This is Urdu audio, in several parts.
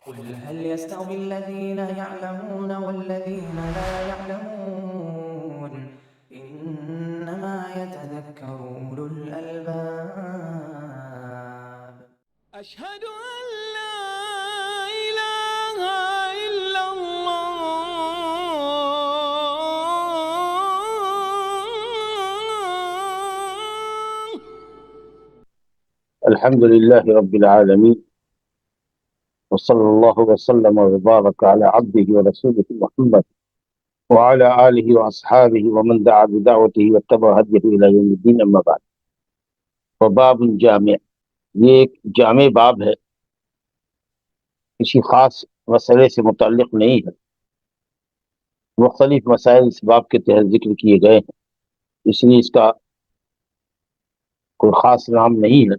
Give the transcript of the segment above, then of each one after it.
قل هل يستوي الذين يعلمون والذين لا يعلمون إنما يتذكر أولو الألباب. أشهد أن لا إله إلا الله. الحمد لله رب العالمين، وصلى الله وسلم وبارك على عبده ورسوله محمد وعلى آله وأصحابه ومن دعا بدعوته واتبع هديه إلى يوم الدين، أما بعد. وباب جامع، یہ ایک جامع باب ہے، کسی خاص مسئلے سے متعلق نہیں ہے، مختلف مسائل اس باب کے تحت ذکر کیے گئے ہیں، اس لیے اس کا کوئی خاص نام نہیں ہے۔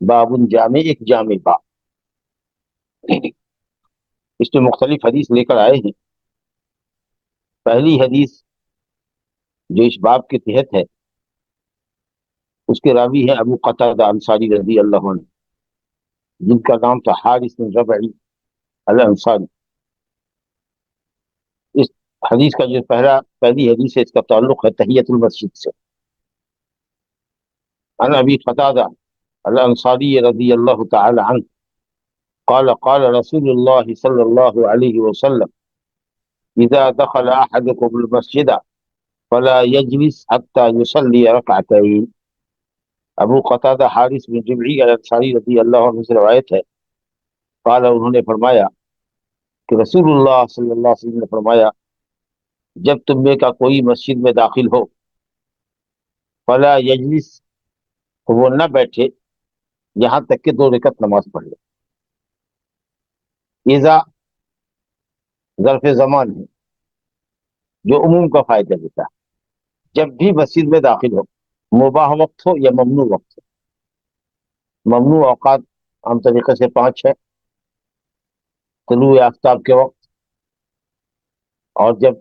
باب جامع، ایک جامع باب، اس میں مختلف حدیث لے کر آئے ہیں۔ پہلی حدیث جو اس باب کے تحت ہے اس کے راوی ہیں ابو قتادہ انصاری رضی اللہ عنہ، جن کا نام تھا حارث بن ربعی الانصاری۔ اس حدیث کا جو پہلی حدیث ہے، اس کا تعلق ہے تحیۃ المسجد سے۔ عن ابی قتادہ الانصاری رضی اللہ تعالی عنہ قال قال رسول اللہ صلی اللہ علیہ وسلم اذا دخل احدكم المسجد فلا يجلس حتى يصلي ركعتين۔ ابو قتادہ حارث بن ربعی الانصاری رضی اللہ عنہ سے روایت ہے، قال، انہوں نے فرمایا کہ رسول اللہ صلی اللہ علیہ وسلم نے فرمایا، جب تم میں کا کوئی مسجد میں داخل ہو، فلا یجلس، تو وہ نہ بیٹھے یہاں تک کہ 2 رکعت نماز پڑھ لے۔ اذا ظرف زمان ہے جو عموم کا فائدہ دیتا ہے، جب بھی مسجد میں داخل ہو، مباح وقت ہو یا ممنوع وقت ہو۔ ممنوع اوقات عام طریقے سے 5 ہے: طلوع آفتاب کے وقت، اور جب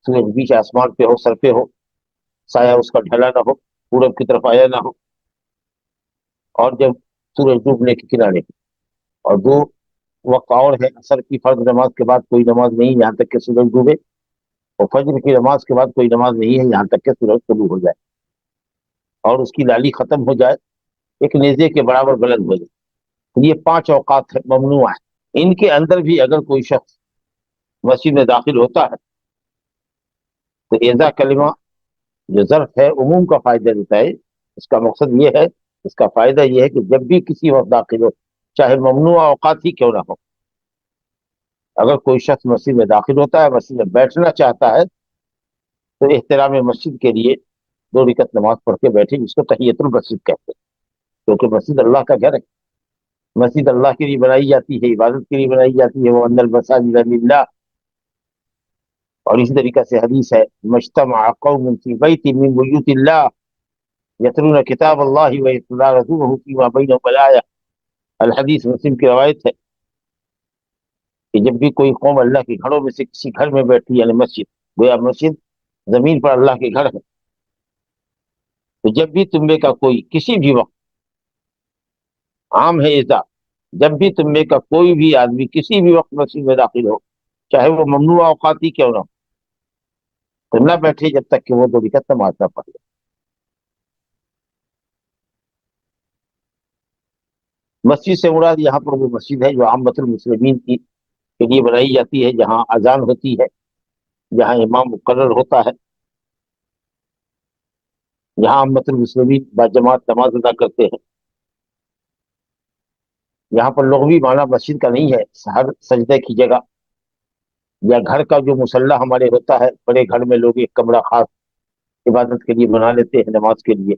سورج بیچ آسمان پہ ہو، سر پہ ہو، سایہ اس کا ڈھلا نہ ہو، پورب کی طرف آیا نہ ہو، اور جب سورج ڈوبنے کے کنارے ہو۔ اور 2 وقت اور ہے: عصر کی فرض نماز کے بعد کوئی نماز نہیں یہاں تک کہ سورج ڈوبے، اور فجر کی نماز کے بعد کوئی نماز نہیں ہے یہاں تک کہ سورج طلوع ہو جائے اور اس کی لالی ختم ہو جائے، ایک نیزے کے برابر بلند ہو جائے۔ یہ 5 اوقات ہے، ممنوع ہے۔ ان کے اندر بھی اگر کوئی شخص مسجد میں داخل ہوتا ہے تو ایزا کلمہ جو ظرف ہے عموم کا فائدہ دیتا ہے۔ اس کا مقصد یہ ہے، اس کا فائدہ یہ ہے کہ جب بھی کسی وقت داخل ہو، چاہے ممنوع اوقات ہی کیوں نہ ہو، اگر کوئی شخص مسجد میں داخل ہوتا ہے، مسجد میں بیٹھنا چاہتا ہے، تو احترام مسجد کے لیے 2 رکعت نماز پڑھ کے بیٹھے، جس کو تحیۃ المسجد کہتے ہیں، کیونکہ مسجد اللہ کا گھر ہے۔ مسجد اللہ کے لیے بنائی جاتی ہے، عبادت کے لیے بنائی جاتی ہے، وَأَنَّ الْمَسَاجِدَ لِلَّهِ۔ اور اسی طریقہ سے حدیث ہے: مجتمع قوم فی بیت من بیوت اللہ یتلون کتاب اللہ ویتدارسونہ فیما بینہم الآیہ۔ الحدیث مسلم کی روایت ہے کہ جب بھی کوئی قوم اللہ کے گھروں میں سے کسی گھر میں بیٹھی، یعنی مسجد، گویا مسجد زمین پر اللہ کے گھر ہے، تو جب بھی تم میں کا کوئی کسی بھی وقت، عام ہے ایسا، جب بھی تم میں کا کوئی بھی آدمی کسی بھی وقت مسجد میں داخل ہو، چاہے وہ ممنوع اوقات ہی کیوں نہ ہو، تو نہ بیٹھے جب تک کہ وہ 2 رکعت نماز نہ پڑھ لے۔ مسجد سے مراد یہاں پر وہ مسجد ہے جو عامۃ المسلمین کی کے لیے بنائی جاتی ہے، جہاں اذان ہوتی ہے، جہاں امام مقرر ہوتا ہے، جہاں عامۃ المسلمین باجماعت نماز ادا کرتے ہیں۔ یہاں پر لغوی معنی مسجد کا نہیں ہے ہر سجدے کی جگہ، یا گھر کا جو مصلی ہمارے ہوتا ہے، بڑے گھر میں لوگ ایک کمرہ خاص عبادت کے لیے بنا لیتے ہیں نماز کے لیے،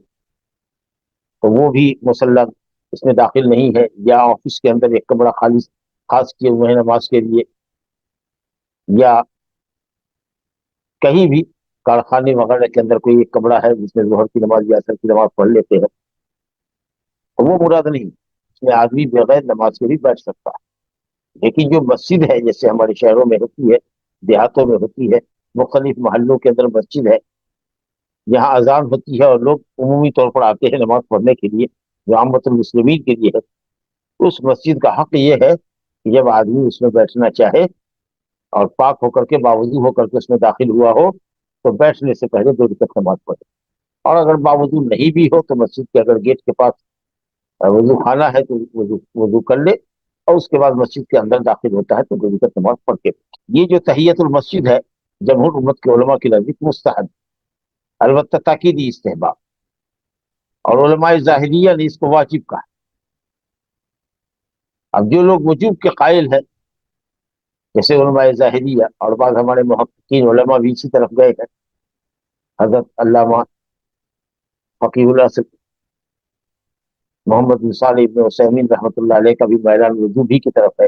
تو وہ بھی مصلی اس میں داخل نہیں ہے، یا آفس کے اندر ایک کمرہ خاص کیے ہوئے ہیں نماز کے لیے، یا کہیں بھی کارخانے وغیرہ کے اندر کوئی ایک کمرہ ہے جس میں ظہر کی نماز یا عصر کی نماز پڑھ لیتے ہیں، تو وہ مراد نہیں۔ اس میں آدمی بغیر نماز کے بھی بیٹھ سکتا ہے، لیکن جو مسجد ہے جیسے ہمارے شہروں میں ہوتی ہے، دیہاتوں میں ہوتی ہے، مختلف محلوں کے اندر مسجد ہے، یہاں اذان ہوتی ہے اور لوگ عمومی طور پر آتے ہیں نماز پڑھنے کے لیے، جو عامۃ المسلمین کے لیے ہے، اس مسجد کا حق یہ ہے کہ جب آدمی اس میں بیٹھنا چاہے اور پاک ہو کر کے باوضو ہو کر کے اس میں داخل ہوا ہو تو بیٹھنے سے پہلے 2 رکعت نماز پڑھے، اور اگر باوضو نہیں بھی ہو تو مسجد کے اگر گیٹ کے پاس وضو خانہ ہے تو وضو کر لے، اور اس کے بعد مسجد کے اندر داخل ہوتا ہے تو 2 رکعت نماز پڑھ کے۔ یہ جو تحیت المسجد ہے جمہور امت کے علماء کی نزدیک مستحب، البتہ تاکیدی استحباب، اور علماء ظاہریہ نے اس کو واجب کہا۔ اب جو لوگ وجوب کے قائل ہیں جیسے علماء ظاہریہ اور بعض ہمارے محققین علماء بھی اسی طرف گئے ہیں، حضرت علامہ فقیہ اللہ سے محمد بن صالح ابن عثیمین رحمۃ اللہ علیہ کا بھی میدان وجوب ہی کی طرف ہے۔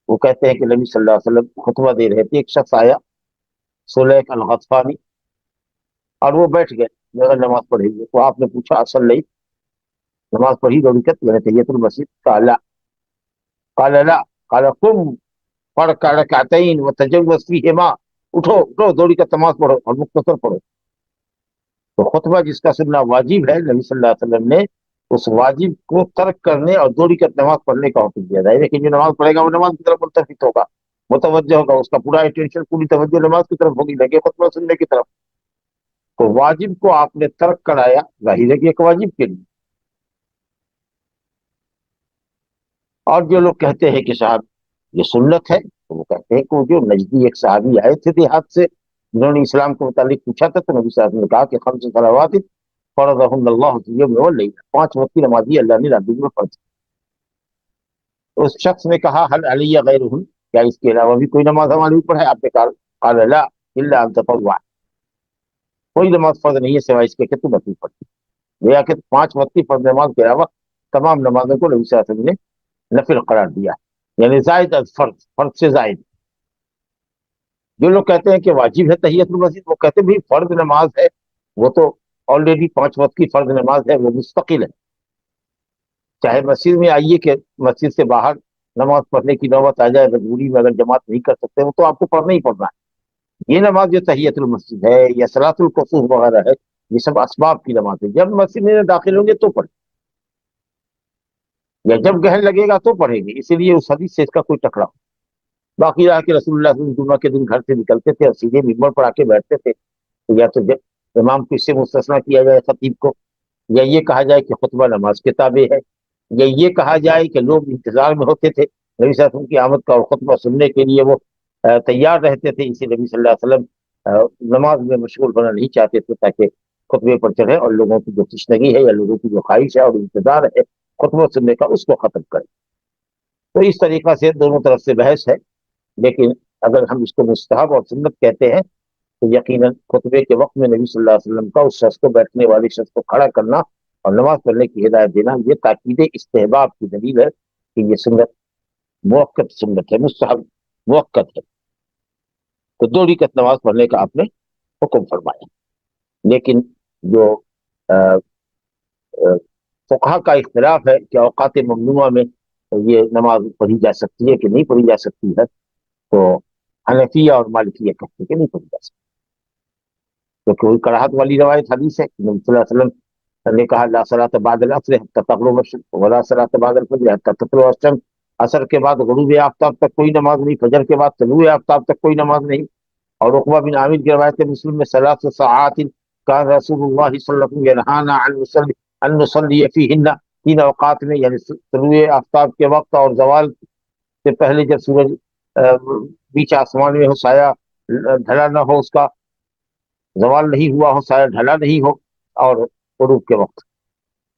وہ کہتے ہیں کہ نبی صلی اللہ علیہ وسلم خطبہ دے رہے تھے، ایک شخص آیا سلیک الغطفانی، اور وہ بیٹھ گئے مگر نماز پڑھیں گے، تو آپ نے پوچھا اصل نہیں نماز پڑھی 2 رکعت یعنی تحیت المسجد؟ قال لا، قال لا، قال قم پڑھ کا رکعتین وتجوز فیہما، اٹھو اٹھو 2 رکعت نماز پڑھو اور مختصر پڑھو۔ تو خطبہ جس کا سننا واجب ہے، نبی صلی اللہ علیہ وسلم نے اس واجب کو ترک کرنے اور 2 رکعت نماز پڑھنے کا حکم دیا ہے، لیکن جو نماز پڑھے گا وہ نماز کی طرف ملتفت ہوگا، متوجہ ہوگا، اس کا پورا اٹینشن پوری توجہ نماز کی طرف ہوگی، لگے خطبہ سننے کی طرف۔ تو واجب کو آپ نے ترک کرایا، ظاہر ہے کہ ایک واجب کے لیے۔ اور جو لوگ کہتے ہیں کہ صاحب یہ سنت ہے، تو وہ کہتے ہیں کہ وہ جو نجدی ایک صحابی آئے تھے دیہات سے، جنہوں نے اسلام کے متعلق پوچھا تھا، تو نبی صلی اللہ علیہ وسلم نے کہا کہ 5 صلوات فرضہن اللہ فی اليوم واللیل، 5 وقت کی نمازی اللہ نے رات دن میں فرض کی۔ اس شخص نے کہا حل علی غیرہن، کیا اس کے علاوہ بھی کوئی نماز ہمارے اوپر ہے؟ آپ نے کہا قال لا الا ان تطوع، کوئی نماز فرض نہیں ہے سوائے اس کے کہ تم نفل پڑھی۔ گویا کہ 5 وقت کی فرض نماز کے علاوہ تمام نمازوں کو نبی صلی اللہ علیہ وسلم نے نفل قرار دیا، یعنی زائد از فرض، فرض سے زائد۔ جو لوگ کہتے ہیں کہ واجب ہے تحیت المسجد، وہ کہتے ہیں بھی فرض نماز ہے، وہ تو آلریڈی 5 وقت کی فرض نماز ہے، وہ مستقل ہے، چاہے مسجد میں آئیے کہ مسجد سے باہر نماز پڑھنے کی نوبت آ جائے، مجبوری میں اگر جماعت نہیں کر سکتے وہ تو آپ کو پڑھنا ہی پڑنا ہے۔ یہ نماز جو تحیت المسجد ہے یا صلاۃ الکسوف وغیرہ ہے، یہ سب اسباب کی نماز ہے، جب مسجد میں داخل ہوں گے تو پڑھیں، یا جب گہن لگے گا تو پڑھیں گے، اسی لیے اس حدیث سے اس کا کوئی ٹکراؤ۔ باقی رہا کہ رسول اللہ صلی اللہ علیہ وسلم جمعہ کے دن گھر سے نکلتے تھے اور سیدھے ممبر پر آ کے بیٹھتے تھے، تو یا تو جب امام کو اس سے مستثنا کیا جائے خطیب کو، یا یہ کہا جائے کہ خطبہ نماز کے تابع ہے، یا یہ کہا جائے کہ لوگ انتظار میں ہوتے تھے نبی صلی اللہ علیہ وسلم کی آمد کا اور خطبہ سننے کے لیے وہ تیار رہتے تھے، اسی نبی صلی اللہ علیہ وسلم نماز میں مشغول ہونا نہیں چاہتے تھے تاکہ خطبے پر چڑھے اور لوگوں کی جو تشنگی ہے یا لوگوں کی جو خواہش ہے اور انتظار ہے خطبہ سننے کا اس کو ختم کرے۔ تو اس طریقہ سے دونوں طرف سے بحث ہے، لیکن اگر ہم اس کو مستحب اور سنت کہتے ہیں تو یقیناً خطبے کے وقت میں نبی صلی اللہ علیہ وسلم کا اس شخص کو، بیٹھنے والے شخص کو کھڑا کرنا اور نماز پڑھنے کی ہدایت دینا، یہ تاکید استحباب کی دلیل ہے کہ یہ سنت موقت سنت ہے، مستحب موقت ہے۔ تو 2 رکعت نماز پڑھنے کا آپ نے حکم فرمایا، لیکن جو فقہا کا اختلاف ہے کہ اوقات ممنوعہ میں یہ نماز پڑھی جا سکتی ہے کہ نہیں پڑھی جا سکتی ہے، تو حنفیہ اور مالکیہ کہتے ہیں کہ نہیں پڑھی جا سکتی، کیونکہ کوئی کراہت والی روایت حدیث ہے کہ نبی صلی اللہ علیہ وسلم نے کہا لا صلاۃ بعد العصر حتی تغرب الشمس ولا صلاۃ بعد الفجر حتی تطلع الشمس، عصر کے بعد غروب آفتاب تک کوئی نماز نہیں، فجر کے بعد طلوع آفتاب تک کوئی نماز نہیں۔ اور عقبہ بن عامر کی روایت مسلم میں 3 ساعات کان رسول اللہ صلی اللہ علیہ وسلم ینہانا ان نصلی فیہن، 3 اوقات میں، یعنی طلوع آفتاب کے وقت اور زوال سے پہلے جب سورج بیچ آسمان میں ہو، سایہ ڈھلا نہ ہو، اس کا زوال نہیں ہوا ہو، سایہ ڈھلا نہیں ہو، اور غروب کے وقت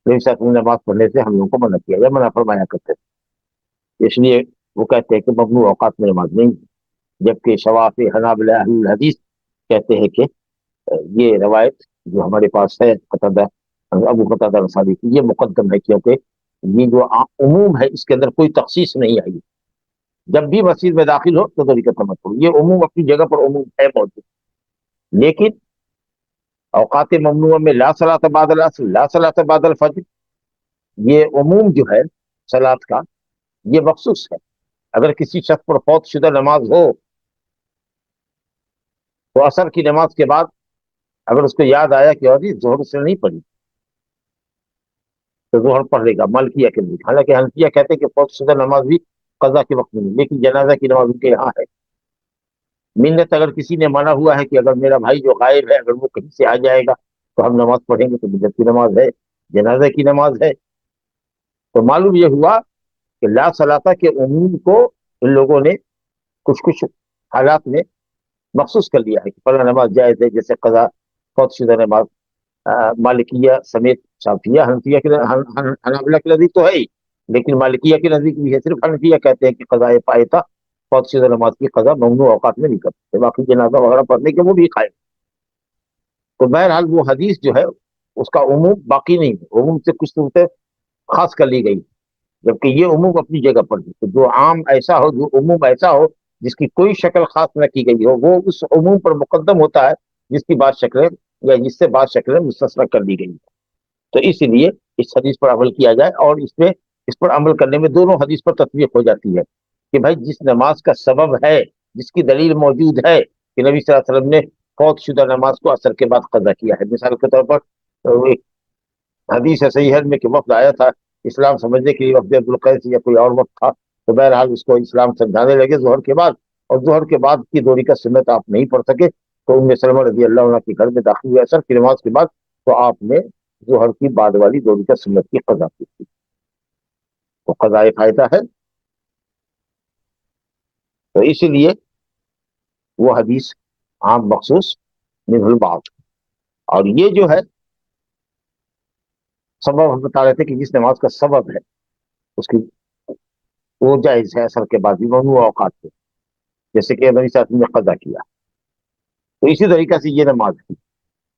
نبی صلی اللہ علیہ وسلم نماز پڑھنے سے ہم لوگوں کو منع کیا یا منع فرمایا کرتے تھے، اس لیے وہ کہتے ہیں کہ ممنوع اوقات میں نماز نہیں، جبکہ شوافی حنابلہ اہل الحدیث کہتے ہیں کہ یہ روایت جو ہمارے پاس ہے قتادہ ابو قتادہ انصاری کی، یہ مقدم ہے، کیونکہ یہ جو عموم ہے اس کے اندر کوئی تخصیص نہیں آئی، جب بھی مسجد میں داخل ہو تو 2 رکعت نماز پڑھو، یہ عموم اپنی جگہ پر عموم ہے موجود، لیکن اوقات ممنوعہ میں لا صلاۃ بعد العصر، لا صلاۃ بعد الفجر، یہ عموم جو ہے صلاۃ کا یہ مخصوص ہے۔ اگر کسی شخص پر فوت شدہ نماز ہو تو عصر کی نماز کے بعد اگر اس کو یاد آیا کہ اور ظہر اس نے نہیں پڑھی تو ظہر پڑھ لے گا، مالکیہ کے لیے، حالانکہ حنفیہ کہتے ہیں کہ فوت شدہ نماز بھی قضا کے وقت میں نہیں، لیکن جنازہ کی نماز ان کے یہاں ہے۔ منت اگر کسی نے مانا ہوا ہے کہ اگر میرا بھائی جو غائب ہے اگر وہ کہیں سے آ جائے گا تو ہم نماز پڑھیں گے، تو منت کی نماز ہے، جنازہ کی نماز ہے۔ تو معلوم یہ ہوا کہ لا صلاۃ کے عموم کو ان لوگوں نے کچھ کچھ حالات میں مخصوص کر لیا ہے کہ فلاں نماز جائز ہے، جیسے قضا فوت شدہ نماز۔ مالکیہ سمیت شافیہ حنفیہ کے حنابلہ کے نزدیک تو ہے ہی، لیکن مالکیہ کے نزدیک بھی ہے۔ صرف حنفیہ کہتے ہیں کہ قضاء فائتہ فوت شدہ نماز کی قضا ممنوع اوقات میں نہیں کرتے، باقی جنازہ وغیرہ پڑھنے کے وہ بھی قائم۔ تو بہرحال وہ حدیث جو ہے اس کا عموم باقی نہیں ہے، عموم سے کچھ صورتیں خاص کر لی گئی، جبکہ یہ عموم اپنی جگہ پر ہے۔ تو جو عام ایسا ہو، جو عموم ایسا ہو جس کی کوئی شکل خاص نہ کی گئی ہو، وہ اس عموم پر مقدم ہوتا ہے جس کی بعض شکلیں یا جس سے بعض شکلیں مستثنی کر دی گئی۔ تو اسی لیے اس حدیث پر عمل کیا جائے، اور اس پر عمل کرنے میں دونوں حدیث پر تطبیق ہو جاتی ہے کہ بھائی جس نماز کا سبب ہے، جس کی دلیل موجود ہے کہ نبی صلی اللہ علیہ وسلم نے فوت شدہ نماز کو عصر کے بعد قضا کیا ہے۔ مثال کے طور پر ایک حدیث ہے صحیح میں کہ وفد آیا تھا اسلام سمجھنے کے لیے، وفد عبدالقیس یا کوئی اور وقت تھا، تو بہرحال اس کو اسلام سمجھانے لگے ظہر کے بعد، اور ظہر کے بعد کی دوری کا سنت آپ نہیں پڑھ سکے، تو ام سلمہ رضی اللہ عنہ کے گھر میں داخل ہوئے عصر کی نماز کے بعد، تو آپ نے ظہر کی بعد والی دوری کا سنت کی قضا کی تھی، تو قضاء فائدہ ہے۔ تو اسی لیے وہ حدیث عام مخصوص منہ البعض۔ اور یہ جو ہے سبب ہم بتا رہے تھے کہ جس نماز کا سبب ہے اس کی وہ جائز ہے عصر کے بعد بھی ممنوع اوقات میں، جیسے کہ نبی صلی اللہ علیہ وسلم نے قضا کیا۔ تو اسی طریقہ سے یہ نماز ہے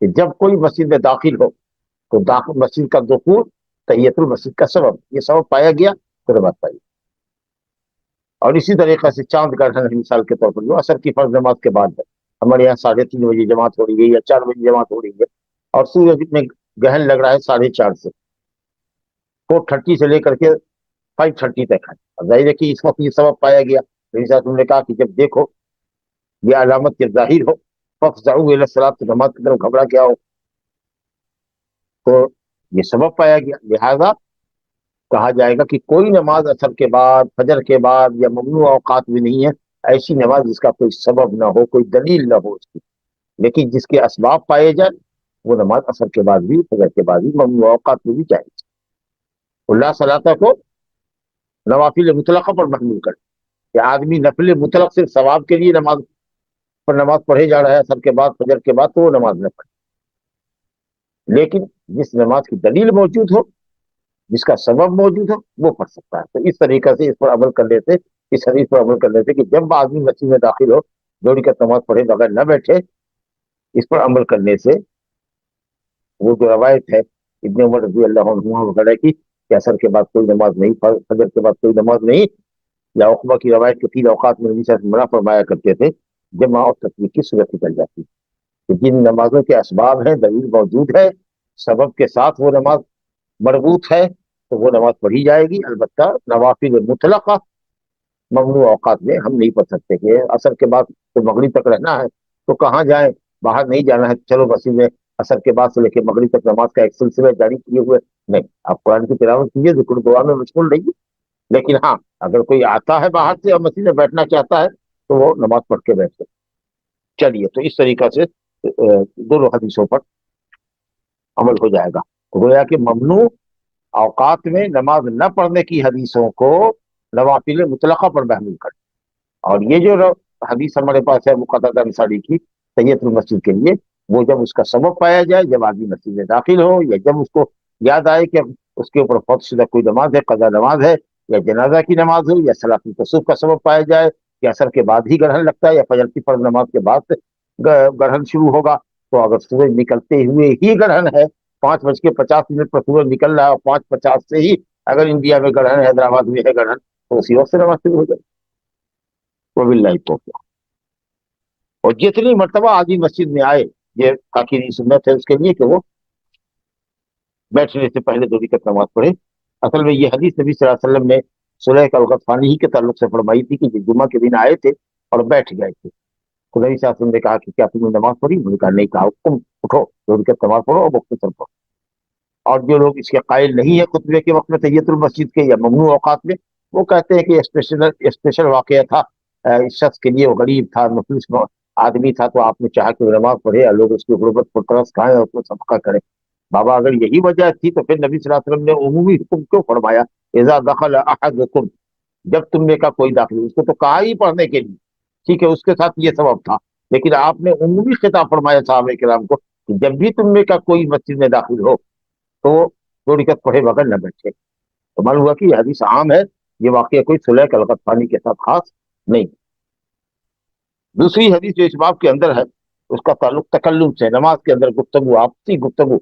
کہ جب کوئی مسجد میں داخل ہو تو مسجد کا دخول تحیت المسجد کا سبب، یہ سبب پایا گیا تو نماز پائی۔ اور اسی طریقے سے چاند گرہن ہے مثال کے طور پر، جو عصر کی فرض نماز کے بعد ہے، ہمارے یہاں 3:30 بجے جماعت ہو رہی ہے یا 4 بجے جماعت ہو رہی ہے، اور سورج میں گرہن لگ رہا ہے 4:30 سے 4:30 سے لے کر کے 5:30 تک ہے۔ اب ظاہر ہے کہ اس وقت یہ سبب پایا گیا، نبی صلی اللہ علیہ وسلم نے کہا کہ جب دیکھو یہ علامت کے ظاہر ہو فافزعوا الی الصلاۃ، تو نماز کی طرف گھبرا کے آؤ، تو یہ سبب پایا گیا، لہذا کہا جائے گا کہ کوئی نماز عصر کے بعد، فجر کے بعد یا ممنوع اوقات میں نہیں ہے ایسی نماز جس کا کوئی سبب نہ ہو، کوئی دلیل نہ ہو اس کی، لیکن جس کے اسباب پائے جائیں وہ نماز عصر کے بعد بھی، فجر کے بعد بھی، ممنوع اوقات میں بھی جائز۔ اللہ صلاح کو نوافل مطلقہ پر محمول کر کہ آدمی نفل مطلق صرف ثواب کے لیے نماز پڑھے جا رہا ہے عصر کے بعد، فجر کے بعد، تو وہ نماز نہ پڑھے، لیکن جس نماز کی دلیل موجود ہو، جس کا سبب موجود ہو، وہ پڑھ سکتا ہے۔ تو اس طریقے سے اس پر عمل کر لیتے، اس حدیث پر عمل کر لیتے کہ جب آدمی مسجد میں داخل ہو 2 رکعت نماز پڑھے بغیر نہ بیٹھے، اس پر عمل کرنے سے وہ جو روایت ہے ابن عمر رضی اللہ عنہ وغیرہ کی کہ عصر کے بعد کوئی نماز نہیں، فجر کے بعد کوئی نماز نہیں، یا عقبہ کی روایت کے 3 اوقات میں نبی صلی اللہ علیہ وسلم منع فرمایا کرتے تھے، جمع اور تسبیح کی صورت نکل جاتی کہ جن نمازوں کے اسباب ہیں، دلیل موجود ہے، سبب کے ساتھ وہ نماز مربوط ہے، تو وہ نماز پڑھی جائے گی۔ البتہ نوافل مطلقہ ممنوع اوقات میں ہم نہیں پڑھ سکتے کہ عصر کے بعد تو مغرب تک رہنا ہے تو کہاں جائیں، باہر نہیں جانا ہے، چلو مسجد میں عصر کے بعد سے لے کے مغرب تک نماز کا ایک سلسلہ جاری کیے ہوئے نہیں، آپ قرآن کی تلاوت کیجیے، ذکر دعا میں مشغول رہیے، لیکن ہاں اگر کوئی آتا ہے باہر سے اور مسجد میں بیٹھنا چاہتا ہے تو وہ نماز پڑھ کے بیٹھ سکتے۔ چلیے، تو اس طریقہ سے دونوں حدیثوں پر عمل ہو جائے گا۔ گویا کہ ممنوع اوقات میں نماز نہ پڑھنے کی حدیثوں کو نوافل مطلقہ پر محمول کر، اور یہ جو حدیث ہمارے پاس ہے مقتدہ انصاری کی تحیت المسجد کے لیے، وہ جب اس کا سبب پایا جائے، جب آدمی مسجد میں داخل ہو، یا جب اس کو یاد آئے کہ اس کے اوپر فوت شدہ کوئی نماز ہے، قضا نماز ہے، یا جنازہ کی نماز ہو، یا صلاۃ الکسوف کا سبب پایا جائے کہ عصر کے بعد ہی گرہن لگتا ہے یا فجر کی فرض نماز کے بعد سے گرہن شروع ہوگا، تو اگر سورج نکلتے ہوئے ہی گرہن ہے، 5:50 پر سورج نکل رہا ہے اور 5:50 سے ہی اگر انڈیا میں گرہن ہے، حیدرآباد میں ہے گرہن، تو اسی وقت سے نماز شروع ہو جائے۔ وباللہ التوفیق۔ اور جتنی مرتبہ آدمی مسجد میں آئے، یہ آخری سنت ہے اس کے لیے کہ وہ بیٹھنے سے پہلے 2 رکعت نماز پڑھے۔ اصل میں یہ حدیث نبی صلی اللہ علیہ وسلم نے سلیح الغطفانی ہی کے تعلق سے فرمائی تھی کہ جمعہ کے دن آئے تھے اور بیٹھ گئے تھے، تو نبی صلی اللہ علیہ وسلم نے کہا کہ کیا تم نے نماز پڑھی؟ انہوں نے کہا نہیں، کہا تم اٹھو 2 رکعت نماز پڑھو اور مختصر پڑھو۔ اور جو لوگ اس کے قائل نہیں ہے خطبے کے وقت میں تحیت المسجد کے یا ممنوع اوقات میں، وہ کہتے ہیں کہ اسپیشل واقعہ تھا، اس شخص کے لیے وہ غریب تھا، مفلس آدمی تھا، تو آپ نے چاہا کہ وہ نماز پڑھے اور لوگ اس کی غربت پر ترس کھائیں اور اس کو صدقہ کریں۔ بابا اگر یہی وجہ تھی تو پھر نبی صلی اللہ علیہ وسلم نے عمومی حکم کیوں فرمایا، اذا دخل احدکم، جب تم میں کا کوئی داخل، اس کو تو کہا ہی پڑھنے کے لیے، ٹھیک ہے، اس کے ساتھ یہ سبب تھا، لیکن آپ نے عمومی خطاب فرمایا صحابہ کرام کو کہ جب بھی تم میں کا کوئی مسجد میں داخل ہو تو 2 رکعت پڑھے بغیر نہ بیٹھے۔ تو معلوم ہوا کہ یہ حدیث عام ہے، یہ واقعہ کوئی صلح کلغطفانی کے ساتھ خاص نہیں۔ دوسری حدیث جو اس باب کے اندر ہے اس کا تعلق تکلم سے، نماز کے اندر گفتگو، آپسی گفتگو۔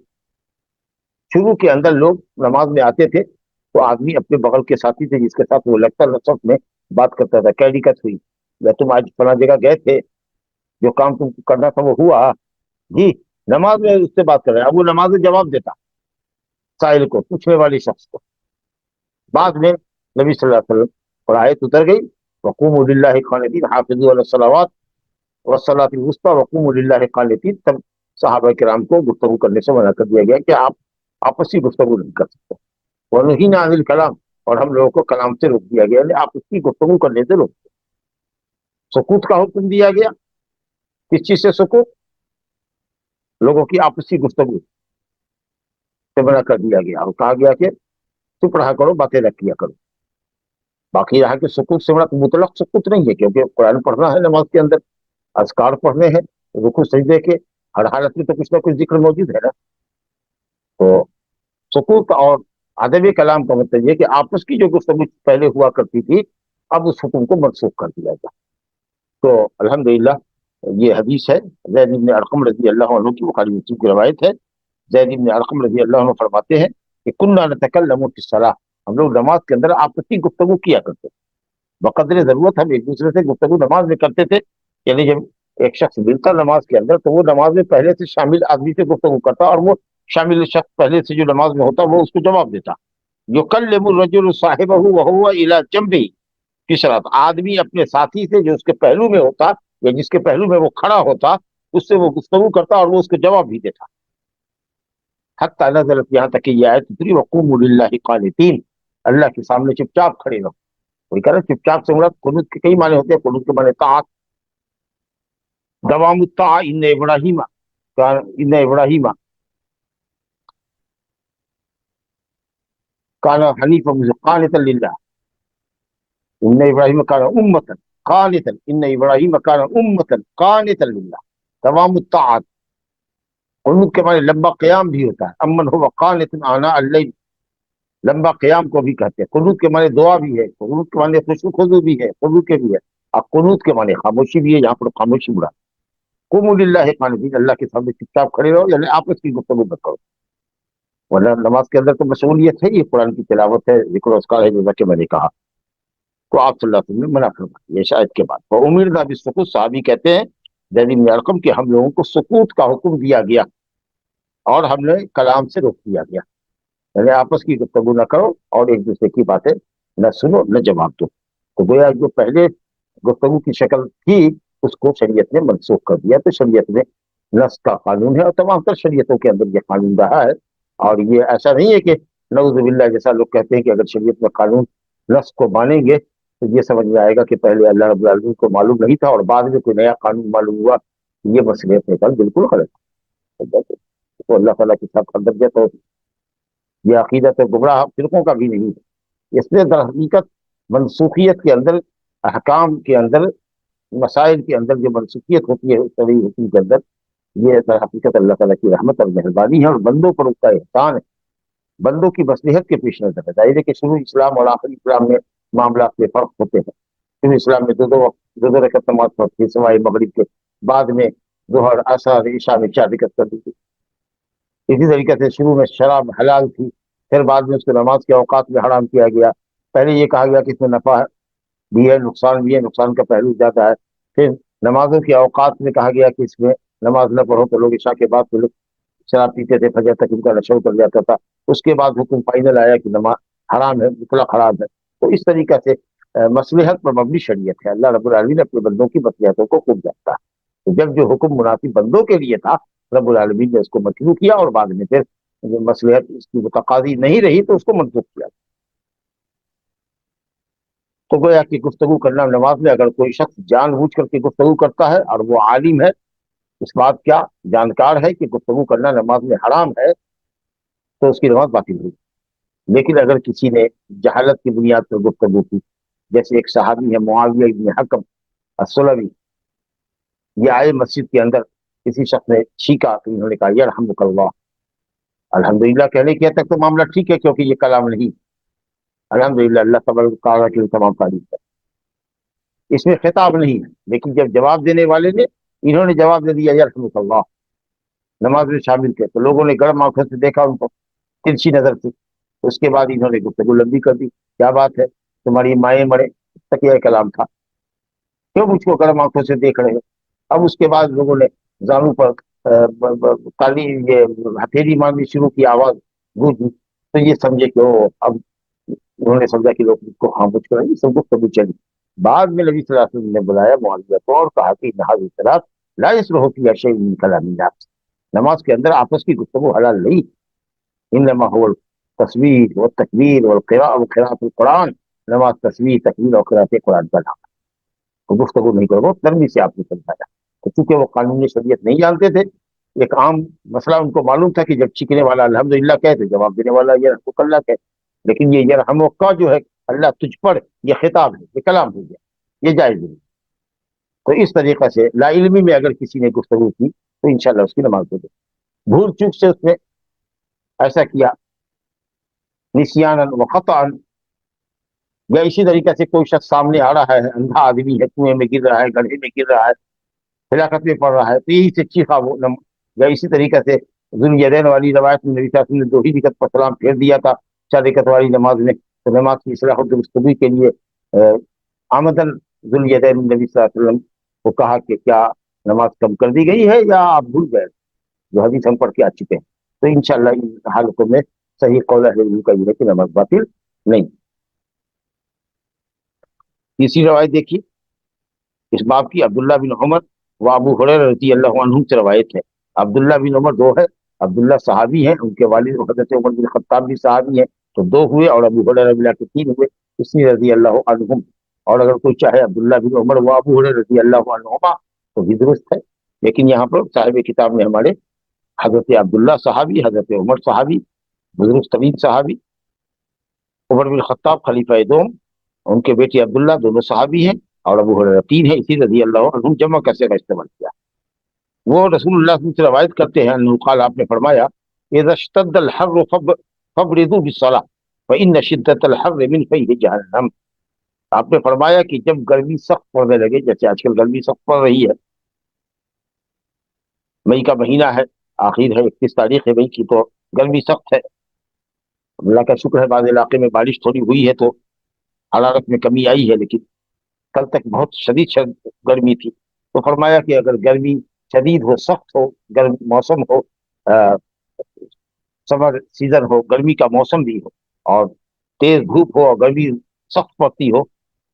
شروع کے اندر لوگ نماز میں آتے تھے تو آدمی اپنے بغل کے ساتھی سے جس کے ساتھ وہ لگتا صف میں بات کرتا تھا، کیا دقت ہوئی، یا تم آج فلاں جگہ گئے تھے، جو کام تم کو کرنا تھا وہ ہوا، جی، نماز میں اس سے بات کر رہے ہیں۔ اب وہ نماز میں جواب دیتا سائل کو، پوچھنے والی شخص کو۔ بعد میں نبی صلی اللہ علیہ وسلم اور آیت اتر گئی، وقوموا للہ قانتین حافظوا علی الصلوات والصلاۃ الوسطی وقوموا للہ قانتین۔ تب صحابہ کرام کو گفتگو کرنے سے منع کر دیا گیا کہ آپ آپسی گفتگو نہیں کر سکتے۔ ونہینا عن الکلام، اور ہم لوگوں کو کلام سے روک دیا گیا، یعنی آپسی گفتگو کرنے سے روک دیا۔ سکوت کا حکم دیا گیا، کس چیز سے سکوت؟ لوگوں کی آپسی گفتگو سے منع کر دیا گیا، اور کہا گیا کہ چپ رہا کرو، باتیں نہ کیا کرو۔ باقی رہا کہ سکوت سے مراد مطلق سکوت نہیں ہے، کیونکہ قرآن پڑھنا ہے نماز کے اندر، اذکار پڑھنے ہیں، رکوع سجدے کے ہر حالت میں تو کچھ نہ کچھ ذکر موجود ہے نا۔ تو سکوت اور ادب کلام کا مطلب یہ کہ آپس کی جو گفتگو پہلے ہوا کرتی تھی اب اس حکم کو منسوخ کر دیا گیا۔ تو الحمدللہ یہ حدیث ہے زید بن ارقم رضی اللہ عنہ کی، بخاری مسلم کی روایت ہے۔ زید بن ارقم رضی اللہ عنہ فرماتے ہیں کہ کننا نتکلم فی الصلاۃ، ہم لوگ نماز کے اندر آپسی گفتگو کیا کرتے تھے، بقدر ضرورت ہم ایک دوسرے سے گفتگو نماز میں کرتے تھے، یعنی جب ایک شخص ملتا نماز کے اندر تو وہ نماز میں پہلے سے شامل آدمی سے گفتگو کرتا، اور وہ شامل شخص پہلے سے جو نماز میں ہوتا وہ اس کو جواب دیتا۔ یکلم الرجل صاحبہ وہو الی جنبہ فی الصلاۃ، آدمی اپنے ساتھی سے جو اس کے پہلو میں ہوتا یا جس کے پہلو میں وہ کھڑا ہوتا اس سے وہ گفتگو کرتا اور وہ اس کو جواب بھی دیتا۔ حتی نزلت، یہاں تک کہ یہ آیت اتری، وقوموا للہ قانتین، اللہ کے سامنے چپ چاپ کھڑے رہو۔ کوئی کہہ رہا چپ چاپ سے مراد قنوت کے کئی معنی ہوتے ہیں، قنوت کے معنی طاعت، دوام الطاعہ، ان ابراہیم کان حنیفا قانتا للہ، ان ابراہیم کان امتا قانتا، ان ابراہیم کان امتا قانتا للہ، دوام الطاعت۔ قنوت کے معنی لمبا قیام بھی ہوتا ہے، امن هو قانت آناء اللیل، لمبا قیام کو بھی کہتے ہیں۔ قنوت کے معنی دعا بھی ہے، قنوت کے معنی خشوع خضوع بھی ہے، خضوع کے بھی ہے، اور قنوت کے معنی خاموشی بھی ہے، یہاں پر خاموشی مراد۔ قوموا للہ قانتین، اللہ کے سامنے چپ چاپ کھڑے رہو، یعنی آپس کی گفتگو مت کرو، ورنہ نماز کے اندر تو مشغولیت ہے، یہ قرآن کی تلاوت ہے، ذکر و اذکار ہے، جیسا کہ میں نے کہا۔ تو آپ صلی اللہ علیہ وسلم نے منع فرمایا یہ شاید کے بعد۔ وَأُمِرْنَا بِالسُّكُوتِ، صحابی کہتے ہیں زید بن ارقم کہ ہم لوگوں کو سکوت کا حکم دیا گیا اور ہم نے کلام سے روک دیا گیا، یعنی آپس کی گفتگو نہ کرو اور ایک دوسرے کی باتیں نہ سنو نہ جواب دو۔ تو گویا جو پہلے گفتگو کی شکل تھی اس کو شریعت نے منسوخ کر دیا۔ تو شریعت میں نص کا قانون ہے اور تمام تر شریعتوں کے اندر یہ قانون رہا ہے، اور یہ ایسا نہیں ہے کہ نعوذ باللہ جیسا لوگ کہتے ہیں کہ اگر شریعت میں قانون نص کو مانیں گے تو یہ سمجھ میں آئے گا کہ پہلے اللہ رب العالمین کو معلوم نہیں تھا اور بعد میں کوئی نیا قانون معلوم ہوا، یہ مسئلہ نکل بالکل غلط ہے۔ تو اللہ تعالیٰ کے ساتھ درجہ تو یہ عقیدت گمراہ فرقوں کا بھی نہیں ہے۔ اس میں در حقیقت منسوخیت کے اندر، احکام کے اندر، مسائل کے اندر جو منسوخیت ہوتی ہے اس طرح حکم کے اندر، یہ در حقیقت اللہ تعالیٰ کی رحمت اور مہربانی ہے اور بندوں پر اس کا احسان ہے، بندوں کی مصلحت کے پیش نظر ہے۔ ظاہر ہے کہ شروع اسلام اور آخری اسلام میں معاملات میں فرق ہوتے ہیں۔ شروع اسلام میں دو رکعت نماز پڑھتی، سوائے مغرب کے، بعد میں ظہر، عصر، عشاء میں 4 رکعت کر دی تھی۔ اسی طریقے سے شروع میں شراب حلال تھی، پھر بعد میں اس کو نماز کے اوقات میں حرام کیا گیا۔ پہلے یہ کہا گیا کہ اس میں نفع بھی ہے، نقصان بھی ہے، نقصان کا پہلو زیادہ ہے۔ پھر نمازوں کے اوقات میں کہا گیا کہ اس میں نماز نہ پڑھو تو لوگ عشاء کے بعد تو لوگ شراب پیتے تھے، فجر تک ان کا نشہ اتر جاتا تھا۔ اس کے بعد حکم فائنل آیا کہ نماز حرام ہے، مطلق حرام ہے۔ تو اس طریقے سے مصلحت پر مبنی شریعت ہے۔ اللہ رب العالمین اپنے بندوں کی مصلحتوں کو خوب جانتا ہے۔ تو جب جو حکم مناسب بندوں کے لیے تھا رب العالمین نے اس کو مطلوب کیا، اور بعد میں پھر مصلحت اس کی متقاضی نہیں رہی تو اس کو منسوخ کیا۔ تو گویا کہ گفتگو کرنا نماز میں اگر کوئی شخص جان بوجھ کر کے گفتگو کرتا ہے اور وہ عالم ہے، اس بات کیا جانکار ہے کہ گفتگو کرنا نماز میں حرام ہے، تو اس کی نماز باطل ہوئی۔ لیکن اگر کسی نے جہالت کی بنیاد پر گفتگو کی، جیسے ایک صحابی ہے معاویہ بن حکم السلمی، یہ آئے مسجد کے اندر، کسی شخص نے چھینکا تو انہوں نے کہا یرحمک اللہ، الحمدللہ کہنے کے تک تو معاملہ ٹھیک ہے کیونکہ یہ کلام نہیں، الحمدللہ اللہ تبارک تعالیٰ کی تمام تعریف ہے، اس میں خطاب نہیں ہے۔ لیکن جب جواب دینے والے نے انہوں نے جواب دے دیا یرحمک اللہ، نماز میں شامل تھے، تو لوگوں نے گرم آنکھوں سے دیکھا ان کو، ترچھی نظر سے، اس کے بعد انہوں نے گفتگو لمبی کر دی، کیا بات ہے تمہاری مائیں مرے، تک یہ کلام تھا، کیوں مجھ کو گرم آنکھوں سے دیکھ رہے ہو؟ اب اس کے بعد لوگوں نے زانو پر کالی یہ ہتھیلی مارنی شروع کی، آواز گونجی، تو یہ سمجھے کہ اب انہوں نے سمجھا کہ لوگ کو خاموش کریں گے، سب گفتگو چلی۔ بعد میں نبی صلی اللہ علیہ وسلم نے بلایا معاویہ کو اور کہا کہ نہاز الصلاۃ لا یصلح فیہا شیء من کلام الناس، نماز کے اندر آپس کی گفتگو حلال نہیں، انما هو التصویر والتکبیر وقراءۃ القرآن، نماز تصویر تکبیر اور قراءت قرآن کا نام، تو گفتگو نہیں کرو، نرمی سے آپ نے سمجھایا۔ تو چونکہ وہ قانون شریعت نہیں جانتے تھے، ایک عام مسئلہ ان کو معلوم تھا کہ جب چھینکنے والا الحمدللہ کہے تو جواب دینے والا یرحمک اللہ کہے، لیکن یہ یرحمک کا جو ہے اللہ تجھ پر، یہ خطاب ہے، یہ کلام ہو گیا، یہ جائز نہیں۔ تو اس طریقے سے لا علمی میں اگر کسی نے گفتگو کی تو انشاءاللہ اس کی نماز ہو جائے، بھول چوک سے اس نے ایسا کیا، نسیانا و خطأ، یا اسی طریقے سے کوئی شخص سامنے آ رہا ہے، اندھا آدمی ہے، کنویں میں گر رہا ہے، گڑھے میں گر رہا ہے، ہلاکت میں پڑ رہا ہے، تو یہی سے چیخا وہ، یا اسی طریقے سے ذوالیدین والی روایت میں نبی صلی اللہ علیہ وسلم نے 2 ہی رکعت پر سلام پھیر دیا تھا 4 رکعت والی نماز میں، تو نماز کی اصلاح و درستگی کے لیے آمدن ذوالیدین نبی صلی اللہ علیہ وسلم کو کہا کہ کیا نماز کم کر دی گئی ہے یا آپ بھول گئے، جو حدیث ہم پڑھ کے آ چکے ہیں۔ تو انشاءاللہ ان حالتوں میں صحیح قول اہل علم کا یہ ہے کہ نماز باطل نہیں۔ تیسری روایت دیکھیے اس باب کی، عبداللہ بن عمر و ابو ہریرہ رضی اللہ عنہم سے روایت ہے۔ عبداللہ بن عمر 2 ہے، عبداللہ صحابی ہیں، ان کے والد حضرت عمر بن خطاب بھی صحابی ہیں، تو 2 ہوئے، اور ابو ہریرہ ملا کے 3 ہوئے، اس لیے رضی اللہ عنہم۔ اور اگر کوئی چاہے عبداللہ بن عمر و ابو ہریرہ رضی اللہ عنہما تو بھی درست ہے، لیکن یہاں پر صاحب کتاب نے ہمارے حضرت عبداللہ صحابی، حضرت عمر صحابی، بزرگ طویل صحابی، عمر بن خطاب خلیفہ دوم، ان کے بیٹے عبداللہ دونوں صحابی ہیں، اور ابو ہریرہ 3 ہے، اسی رضی اللہ عنہ جمع کیسے کا استعمال کیا۔ وہ رسول اللہ صلی اللہ علیہ وسلم سے روایت کرتے ہیں انہو قال، آپ نے فرمایا اذا اشتد الحر فابردوا بالصلاۃ فان شدۃ الحر من فیہ جہنم، آپ نے فرمایا کہ جب گرمی سخت پڑنے لگے، جیسے آج کل گرمی سخت پڑ رہی ہے، مئی کا مہینہ ہے، آخر ہے 31 تاریخ ہے مئی کی، تو گرمی سخت ہے، اللہ کا شکر ہے بعض علاقے میں بارش تھوڑی ہوئی ہے تو حرارت میں کمی آئی ہے، لیکن کل تک بہت شدید گرمی تھی، تو فرمایا کہ اگر گرمی شدید ہو، سخت ہو، گرم موسم ہو، سمر سیزن ہو، گرمی کا موسم بھی ہو، اور تیز دھوپ ہو اور گرمی سخت پڑتی ہو،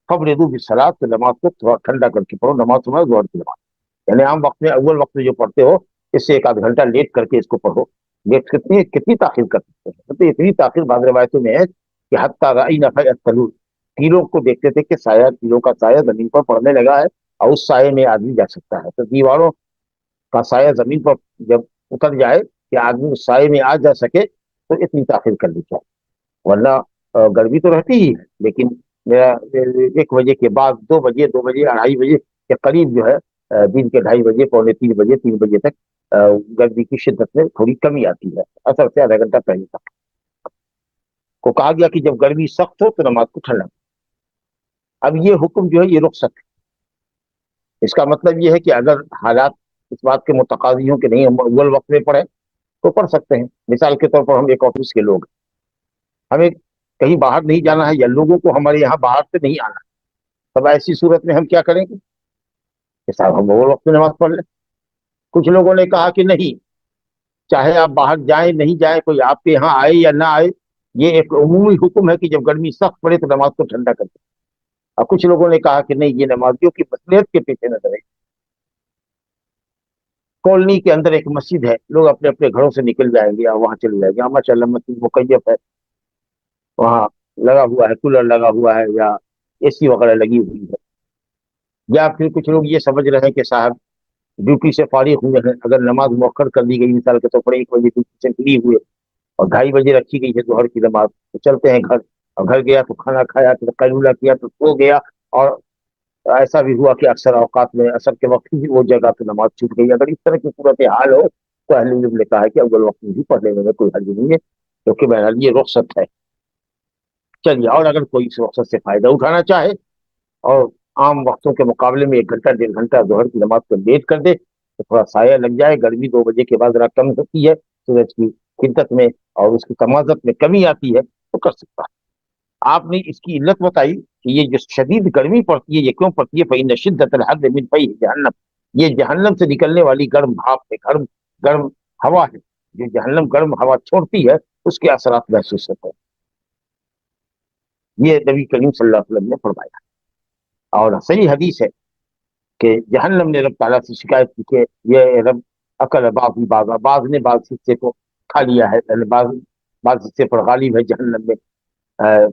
فابردوا بالصلاۃ، تو نماز کو تھوڑا ٹھنڈا کر کے پڑھو، نماز تمہارا ظہر کی نماز، یعنی عام وقت میں اول وقت میں جو پڑھتے ہو اس سے 1 آدھ گھنٹہ لیٹ کر کے اس کو پڑھو۔ لیٹ کتنی تاخیر کر سکتے ہیں؟ تو اتنی تاخیر بعض روایتوں میں ہے کہ حتی رأینا فیء الطلوع، تیروں کو دیکھتے تھے کہ سایہ، تیروں کا سایہ زمین پر پڑنے لگا ہے اور اس سائے میں آدمی جا سکتا ہے، تو دیواروں کا سایہ زمین پر جب اتر جائے کہ آدمی اس سائے میں آ جا سکے تو اتنی تاخیر کرنی چاہیے، ورنہ گرمی تو رہتی ہی ہے، لیکن 1 بجے کے بعد 2 بجے 2:30 بجے کے قریب جو ہے دن کے 2:30 بجے، پونے 3 بجے 3 بجے تک گرمی کی شدت میں تھوڑی کمی آتی ہے، اثر سے آدھا گھنٹہ پہلے تک کو کہا گیا کہ جب گرمی سخت ہو تو نماز کو ٹھنڈا۔ اب یہ حکم جو ہے یہ رخصت ہے، اس کا مطلب یہ ہے کہ اگر حالات اس بات کے متقاضی ہوں کہ نہیں ہم اول وقت میں پڑھیں تو پڑھ سکتے ہیں۔ مثال کے طور پر ہم ایک آفس کے لوگ ہیں، ہمیں کہیں باہر نہیں جانا ہے یا لوگوں کو ہمارے یہاں باہر سے نہیں آنا، تب ایسی صورت میں ہم کیا کریں گے کہ صاحب ہم اول وقت میں نماز پڑھ لیں۔ کچھ لوگوں نے کہا کہ نہیں، چاہے آپ باہر جائیں نہیں جائیں، کوئی آپ کے یہاں آئے یا نہ آئے، یہ ایک عمومی حکم ہے کہ جب گرمی سخت پڑے تو نماز کو ٹھنڈا کر دیں۔ اور کچھ لوگوں نے کہا کہ نہیں، یہ نمازیوں کی مصلحت کے پیچھے نظر ہے۔ کالونی کے اندر ایک مسجد ہے، لوگ اپنے اپنے گھروں سے نکل جائیں گے اور وہاں چلے جائیں گے، ماشاء اللہ مسجد مکیف ہے، وہاں لگا ہوا ہے، کولر لگا ہوا ہے یا AC وغیرہ لگی ہوئی ہے. یا پھر کچھ لوگ یہ سمجھ رہے ہیں کہ صاحب ڈیوٹی سے فارغ ہوئے ہیں، اگر نماز مؤخر کر دی گئی مثال کے طور پر 1 بجے ڈیوٹی سے فری ہوئے اور 2:30 بجے رکھی گئی ہے ظہر کی نماز، تو چلتے ہیں گھر. اور گھر گیا تو کھانا کھایا تو قیلولہ کیا تو سو گیا. اور ایسا بھی ہوا کہ اکثر اوقات میں عصر کے وقت ہی وہ جگہ پہ نماز چھوٹ گئی. اگر اس طرح کی صورت حال ہو تو اہل علم نے کہا ہے کہ اول وقت میں بھی پڑھ لینے میں کوئی حرج نہیں ہے، کیونکہ بہرحال یہ رخصت ہے. چلیے، اور اگر کوئی اس رخصت سے فائدہ اٹھانا چاہے اور عام وقتوں کے مقابلے میں 1 گھنٹہ 1.5 گھنٹہ ظہر کی نماز کو لیٹ کر دے تو تھوڑا سایہ لگ جائے، گرمی 2 بجے کے بعد ذرا کم ہوتی ہے، سورج کی شدت میں اور اس کی تمازت میں کمی آتی ہے، تو کر سکتا ہے. آپ نے اس کی علت بتائی کہ یہ جو شدید گرمی پڑتی ہے یہ کیوں پڑتی ہے؟ فإن شدت الحر من فیہ جہنم، یہ جہنم سے نکلنے والی گرم بھاپ ہے، گرم ہوا ہے، جو جہنم گرم ہوا چھوڑتی ہے اس کے اثرات محسوس ہوتے ہیں. یہ نبی کریم صلی اللہ علیہ وسلم نے فرمایا. اور صحیح حدیث ہے کہ جہنم نے رب تعالیٰ سے شکایت کی کہ یہ رب عقل بعض نے بعض حصے کو کھا لیا ہے، یعنی بعض حصے پر غالب ہے جہنم میں.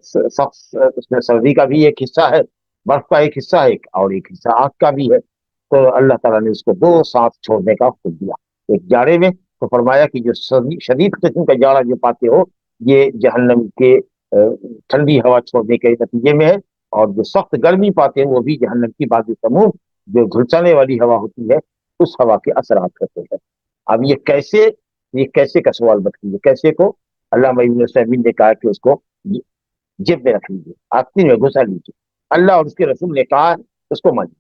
سخت اس میں سردی کا بھی ایک حصہ ہے، برف کا ایک حصہ ہے، اور ایک حصہ آگ کا بھی ہے. تو اللہ تعالیٰ نے اس کو 2 سانس چھوڑنے کا حکم دیا. ایک جاڑے میں تو فرمایا کہ جو شدید قسم کا جاڑا جو پاتے ہو یہ جہنم کے ٹھنڈی ہوا چھوڑنے کے نتیجے میں ہے، اور جو سخت گرمی پاتے ہیں وہ بھی جہنم کی بعض سموم جو جھلسانے والی ہوا ہوتی ہے اس ہوا کے اثرات ہوتے ہیں. اب یہ کیسے کا سوال بتائیے، یہ کیسے کو علامہ ابن عثیمین نے کہا کہ اس کو جیب میں رکھ لیجیے، آستین میں گھسا لیجیے. اللہ اور اس کے رسول نے کہا اس کو مانیے.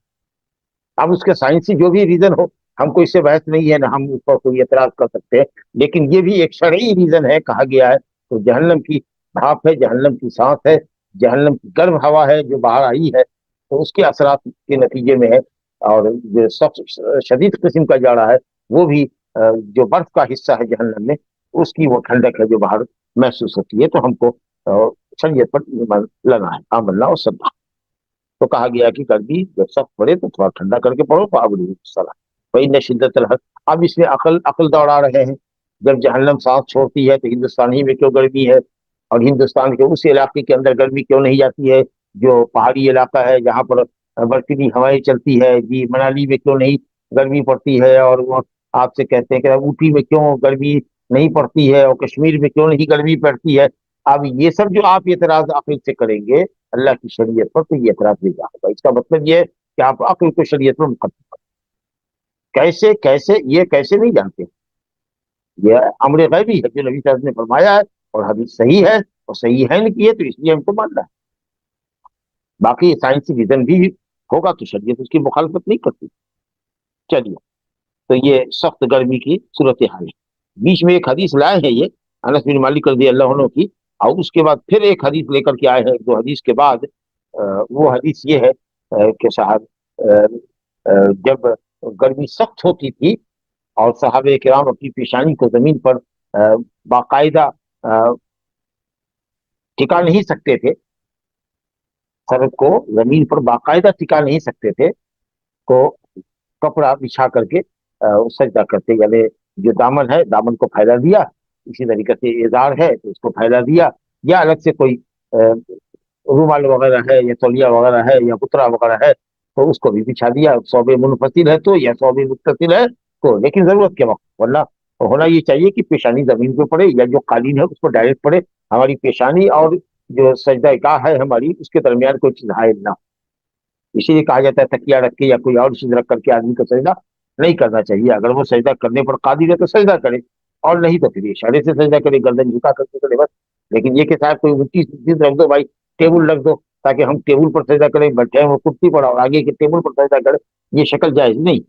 اب اس کے سائنسی جو بھی ریزن ہو، ہم کو اس سے بحث نہیں ہے، نہ ہم اس پر کوئی اعتراض کر سکتے ہیں، لیکن یہ بھی ایک شرعی ریزن ہے. کہا گیا ہے تو جہنم کی بھاپ ہے، جہنم کی سانس ہے، جہنم کی گرم ہوا ہے جو باہر آئی ہے، تو اس کے اثرات کے نتیجے میں ہے. اور جو سخت شدید قسم کا جاڑا ہے وہ بھی جو برف کا حصہ ہے جہنم میں اس کی وہ ٹھنڈک ہے جو باہر محسوس ہوتی ہے. تو ہم کو شریعت پر ایمان لانا ہے، آمنا اور صدقہ. تو کہا گیا کہ گرمی جب سخت پڑے تو تھوڑا ٹھنڈا کر کے پڑھو. فإن شدت الحر. اب اس میں عقل دوڑا رہے ہیں، جب جہنم سانس چھوڑتی ہے تو ہندوستان ہی میں کیوں گرمی ہے، اور ہندوستان کے اس علاقے کے اندر گرمی کیوں نہیں جاتی ہے جو پہاڑی علاقہ ہے جہاں پر برفیلی ہوائیں چلتی ہے؟ جی منالی میں کیوں نہیں گرمی پڑتی ہے، اور وہ آپ سے کہتے ہیں کہ اوٹی میں کیوں گرمی نہیں پڑتی ہے، اور کشمیر میں کیوں نہیں گرمی پڑتی ہے؟ اب یہ سب جو آپ اعتراض عقل سے کریں گے اللہ کی شریعت پر، تو یہ اعتراض نہیں جائے گا. اس کا مطلب یہ ہے کہ آپ عقل کو شریعت پر مقدم کریں. کیسے نہیں جانتے؟ یہ امر غیبی ہے جو نبی صاحب نے فرمایا ہے، اور حدیث صحیح ہے اور صحیح ہے نہیں کی ہے تو اس لیے ہم کو ماننا ہے. باقی سائنسی ریزن بھی ہوگا تو شریعت اس کی مخالفت نہیں کرتی. چلیے، تو یہ سخت گرمی کی صورتحال ہے. بیچ میں ایک حدیث لائے ہیں یہ انس بن مالک رضی اللہ عنہ کی، اور اس کے بعد پھر ایک حدیث لے کر کے آئے ہیں 2 حدیث کے بعد. وہ حدیث یہ ہے کہ صاحب جب گرمی سخت ہوتی تھی اور صحابہ کرام اپنی پیشانی کو زمین پر باقاعدہ ٹکا نہیں سکتے تھے، سر کو زمین پر باقاعدہ ٹکا نہیں سکتے تھے، تو کپڑا بچھا کر کے سجدہ کرتے. یعنی جو دامن ہے دامن کو پھیلا دیا، اسی طریقے سے ازار ہے تو اس کو پھیلا دیا، یا الگ سے کوئی رومال وغیرہ ہے یا تولیہ وغیرہ ہے یا کترا وغیرہ ہے تو اس کو بھی بچھا دیا. صوب منفصل ہے تو یا صوب متصل ہے تو، لیکن ضرورت کے وقت، ورنہ ہونا یہ چاہیے کہ پیشانی زمین پہ پڑے یا جو قالین ہے اس کو ڈائریکٹ پڑے. ہماری پیشانی اور جو سجدہ گاہ ہے ہماری اس کے درمیان کوئی چیز حائل نہ. اسی لیے کہا جاتا ہے تکیہ رکھ کے یا کوئی اور چیز رکھ کر کے آدمی کو سجدہ نہیں کرنا چاہیے. اگر وہ سجدہ کرنے پر قادر ہے تو سجدہ کرے، اور نہیں تو پھر اشارے سے سجدہ کرے، گردن جھکا کر کے کرے بس. لیکن یہ کہ صاحب کوئی اونچی چیز رکھ دو، بھائی ٹیبل رکھ دو تاکہ ہم ٹیبل پر سجدہ کریں، بیٹھے ہیں وہ کرسی پر اور آگے کے ٹیبل پر سجدہ کرے، یہ شکل جائز نہیں.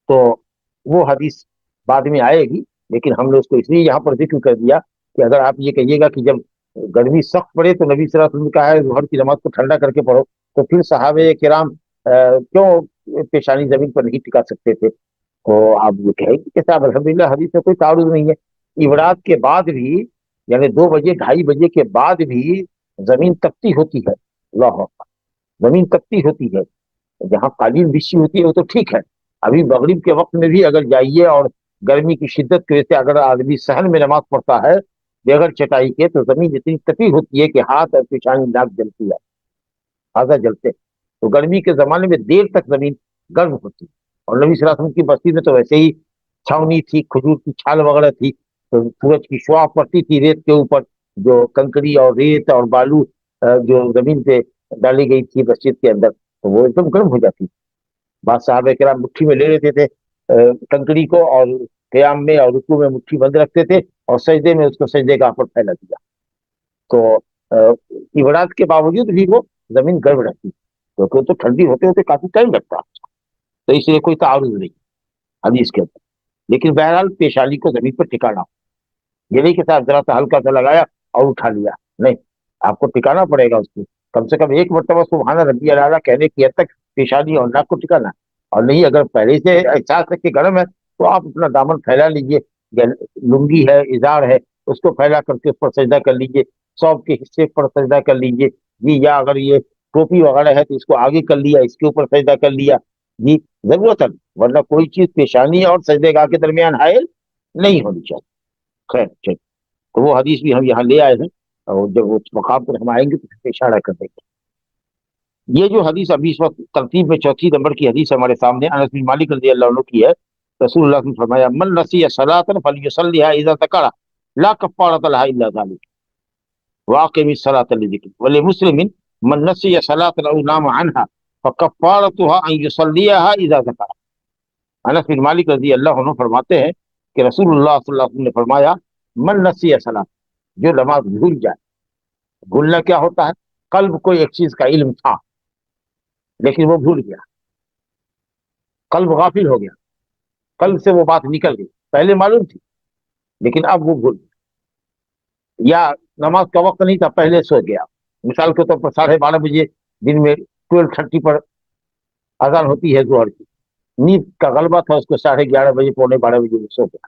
تو وہ حدیث بعد میں آئے گی، لیکن ہم نے اس کو اس لیے یہاں پر ذکر کر دیا کہ اگر آپ یہ کہیے گا کہ جب گرمی سخت پڑے تو نبی صلی اللہ علیہ وسلم نے کہا ہے ظہر کی نماز کو ٹھنڈا کر کے پڑھو، تو پھر صحابہ کرام کیوں پیشانی زمین پر نہیں ٹکا سکتے تھے؟ تو آپ یہ کہیں کہ صاحب الحمدللہ حدیث میں کوئی تعارض نہیں ہے. عبرات کے بعد بھی، یعنی 2 بجے 2:30 بجے کے بعد بھی زمین تپتی ہوتی ہے. اللہ اکبر، زمین تپتی ہوتی ہے. جہاں قالین بچھی ہوتی ہے وہ تو ٹھیک ہے، ابھی مغرب کے وقت میں بھی اگر جائیے اور گرمی کی شدت کی وجہ سے اگر آدمی صحن میں نماز پڑھتا ہے بغیر چٹائی کے تو زمین اتنی تپی ہوتی ہے کہ ہاتھ اور پیشانی ناک جلتی ہے. تازہ جلتے، تو گرمی کے زمانے میں دیر تک زمین گرم ہوتی ہے۔ اور نبی صلی اللہ علیہ وسلم کی بستی میں تو ویسے ہی چھاونی تھی، کھجور کی چھال وغیرہ تھی، تو سورج کی شعاع پڑتی تھی ریت کے اوپر، جو کنکری اور ریت اور بالو جو زمین پہ ڈالی گئی تھی مسجد کے اندر، تو وہ ایک دم گرم ہو جاتی تھی۔ بعض صحابہ کرام مٹھی میں لے لیتے تھے کنکری کو، اور قیام میں اور رکوع میں مٹھی بند رکھتے تھے، اور سجدے میں اس کو سجدے کا پر پھیلا دیا، تو عبادات کے باوجود بھی وہ زمین گرم رہتی، کیونکہ وہ تو ٹھنڈی ہوتے ہوتے کافی ٹائم لگتا، تو اس لیے کوئی تعارض نہیں حدیث کے اندر۔ لیکن بہرحال پیشانی کو زمین پر ٹکانا، یہ نہیں کہ صاحب ذرا سا ہلکا سا لگایا اور اٹھا لیا، نہیں، آپ کو ٹکانا پڑے گا اس کو، کم سے کم ایک مرتبہ سبحان ربی الاعلیٰ کہنے کی حد تک پیشانی اور ناک کو ٹکانا، اور نہیں اگر پہلے سے احساس رکھ کے گرم ہے تو آپ اپنا دامن پھیلا لیجئے، لنگی ہے، اظہار ہے، اس کو پھیلا کر کے اس پر سجدہ کر لیجئے، سوب کے حصے پر سجدہ کر لیجئے جی، یا اگر یہ ٹوپی وغیرہ ہے تو اس کو آگے کر لیا، اس کے اوپر سجدہ کر لیا جی، ضرورت ہے، ورنہ کوئی چیز پیشانی اور سجدے گاہ کے درمیان حائل نہیں ہونی چاہیے۔ خیر چلیے، تو وہ حدیث بھی ہم یہاں لے آئے ہیں، اور جب اس مقام پر ہم آئیں گے تو پھر اشارہ کر دیں گے۔ یہ جو حدیث ابھی اس وقت ترتیب میں چوتھی نمبر کی حدیث ہمارے سامنے انس بن مالک رضی اللہ عنہ کی ہے۔ رسول اللہ صلی اللہ علیہ وسلم نے فرمایا من نسی صلاۃ فلیصلیھا اذا ذکر لا کفارۃ لها الا ذلك واقم الصلاۃ لذکر، ولمسلم من نسی صلاۃ او نام عنها فکفارتها ان یصلیھا اذا ذکر۔ انس بن مالک رضی اللہ عنہ فرماتے ہیں کہ رسول اللہ صلی اللہ علیہ وسلم نے فرمایا من نسی صلاۃ، جو نماز بھول جائے، بھولنا کیا ہوتا ہے؟ قلب کو ایک چیز کا علم تھا لیکن وہ بھول گیا، قلب غافل ہو گیا، قلب سے وہ بات نکل گئی، پہلے معلوم تھی لیکن اب وہ بھول گیا، یا نماز کا وقت نہیں تھا پہلے سو گیا، مثال کے طور پر 12:30 بجے دن میں 12:30 پر اذان ہوتی ہے ظہر کی، نیند کا غلبہ تھا، اس کو 11:30 بجے 11:45 بجے وہ سو گیا،